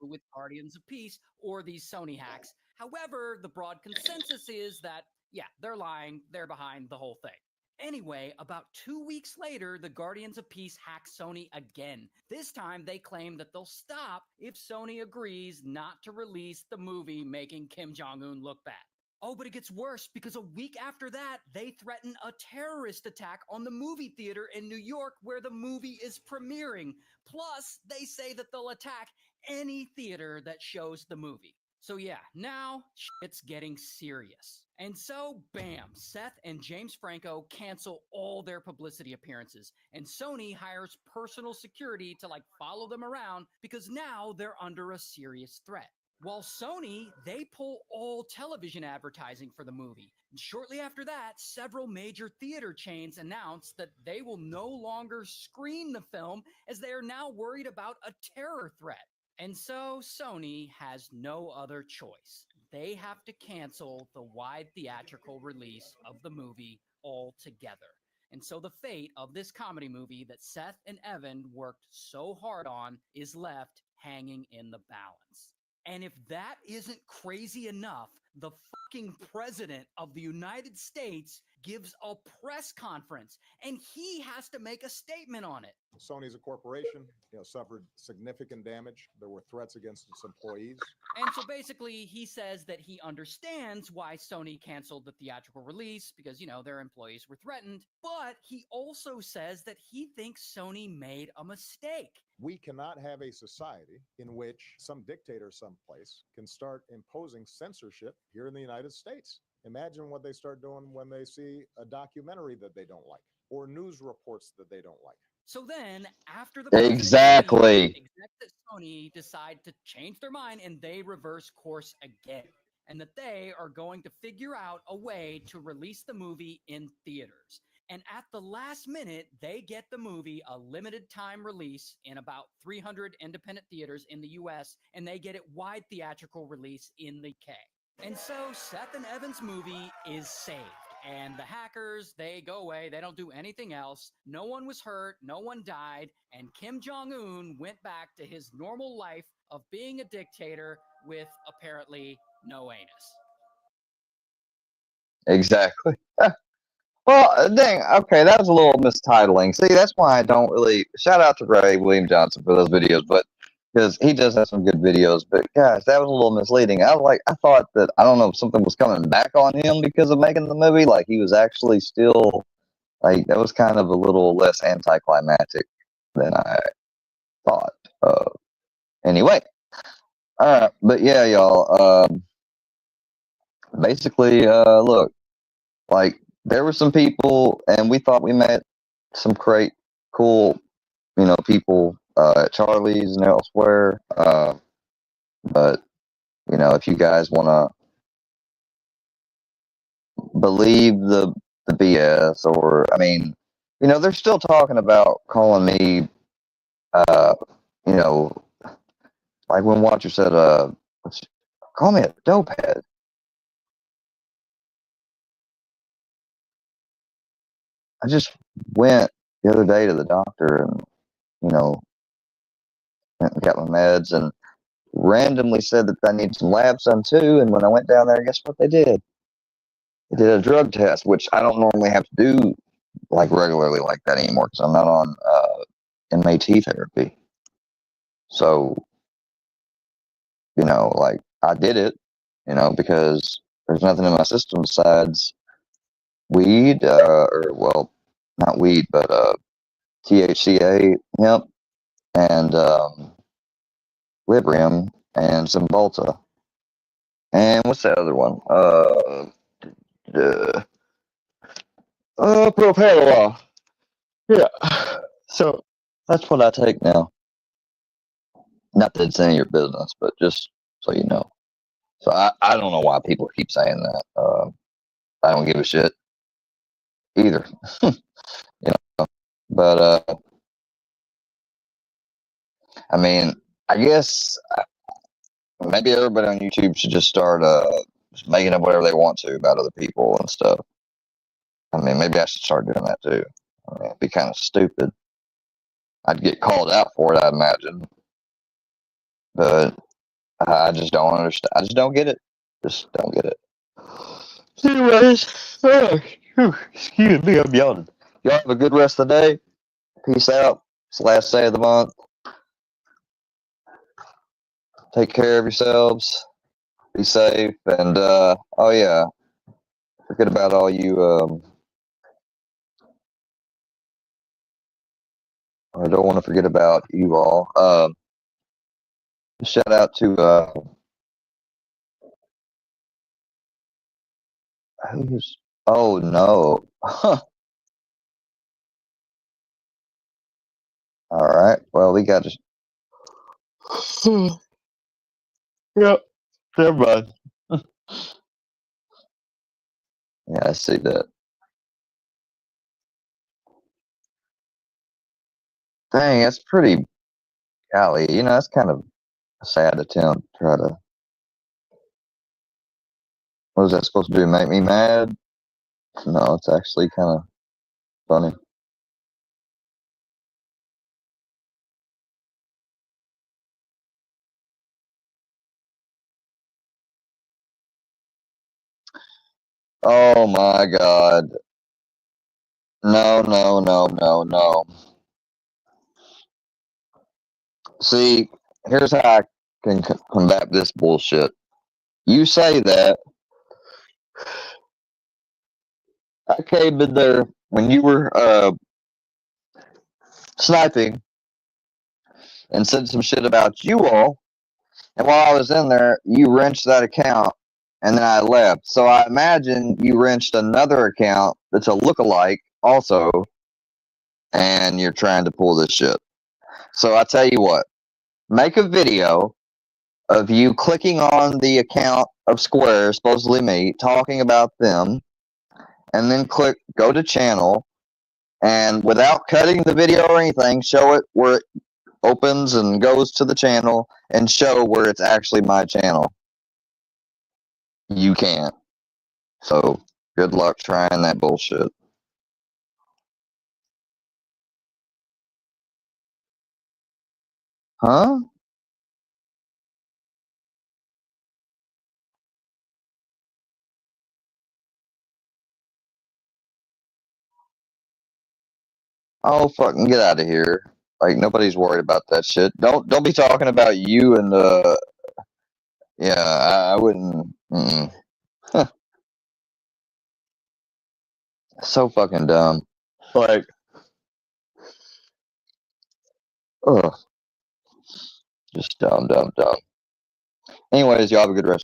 With Guardians of Peace or these Sony hacks. However, the broad consensus is that, yeah, they're lying. They're behind the whole thing. Anyway, about 2 weeks later, the Guardians of Peace hack Sony again. This time, they claim that they'll stop if Sony agrees not to release the movie making Kim Jong-un look bad. Oh, but it gets worse because a week after that, they threaten a terrorist attack on the movie theater in New York where the movie is premiering. Plus, they say that they'll attack any theater that shows the movie. So yeah, now it's getting serious. And so, bam, Seth and James Franco cancel all their publicity appearances. And Sony hires personal security to follow them around because now they're under a serious threat. While Sony, they pull all television advertising for the movie. And shortly after that, several major theater chains announced that they will no longer screen the film as they are now worried about a terror threat. And so Sony has no other choice. They have to cancel the wide theatrical release of the movie altogether. And so the fate of this comedy movie that Seth and Evan worked so hard on is left hanging in the balance. And if that isn't crazy enough, the fucking president of the United States gives a press conference and he has to make a statement on it. Sony's a corporation, suffered significant damage. There were threats against its employees. And so basically he says that he understands why Sony canceled the theatrical release because, their employees were threatened. But he also says that he thinks Sony made a mistake. We cannot have a society in which some dictator someplace can start imposing censorship here in the United States. Imagine what they start doing when they see a documentary that they don't like or news reports that they don't like. So then, after the Exactly. execs at Sony decide to change their mind and they reverse course again, and that they are going to figure out a way to release the movie in theaters. And at the last minute, they get the movie a limited time release in about 300 independent theaters in the US, and they get it wide theatrical release in the UK. And so Seth and Evan's movie is saved. And the hackers, they go away. They don't do anything else. No one was hurt. No one died. And Kim Jong-un went back to his normal life of being a dictator with apparently no anus. Exactly. Well, dang. Okay, that was a little mistitling. See, that's why I don't really shout out to Ray William Johnson for those videos, but because he does have some good videos. But guys, that was a little misleading. I thought that I don't know if something was coming back on him because of making the movie. Like he was actually still that was kind of a little less anticlimactic than I thought. Anyway, all right, but yeah, y'all. Basically, look, there were some people, and we thought we met some great, cool, people at Charlie's and elsewhere. But if you guys want to believe the BS, or they're still talking about calling me, like when Watcher said, call me a dopehead. I just went the other day to the doctor and, went and got my meds and randomly said that I need some labs done too. And when I went down there, guess what they did? They did a drug test, which I don't normally have to do regularly like that anymore because I'm not on MAT therapy. So, I did it, because there's nothing in my system besides weed, not weed, but THCA, hemp, and Librium, and Cymbalta. And what's that other one? Propanol. Yeah. So that's what I take now. Not that it's any of your business, but just so you know. So I don't know why people keep saying that. I don't give a shit either. But I mean, I guess maybe everybody on YouTube should just start just making up whatever they want to about other people and stuff. I mean, maybe I should start doing that too. I mean, it'd be kind of stupid. I'd get called out for it, I imagine. But I just don't understand. I just don't get it. Just don't get it. Anyways, excuse me, I'm yawning. Y'all have a good rest of the day. Peace out. It's the last day of the month. Take care of yourselves. Be safe. And, oh yeah, forget about all you, I don't want to forget about you all. Shout out to, who's, oh no. All right. Well, we got to. Yep. Never mind. Yeah, I see that. Dang, that's pretty. Golly, that's kind of a sad attempt to try to. What is that supposed to do? Make me mad? No, it's actually kind of funny. Oh my God. No, no, no, no, no. See, here's how I can combat this bullshit. You say that. I came in there when you were sniping and said some shit about you all. And while I was in there, you wrenched that account and then I left. So I imagine you wrenched another account that's a lookalike also, and you're trying to pull this shit. So I tell you what, make a video of you clicking on the account of Square, supposedly me, talking about them, and then go to channel, and without cutting the video or anything, show it where it opens and goes to the channel, and show where it's actually my channel. You can't. So good luck trying that bullshit. Huh? Oh, fucking get out of here. Like, nobody's worried about that shit. Don't be talking about you and, yeah, I wouldn't, Huh. So fucking dumb. Like, ugh. Just dumb, dumb, dumb. Anyways, y'all have a good rest.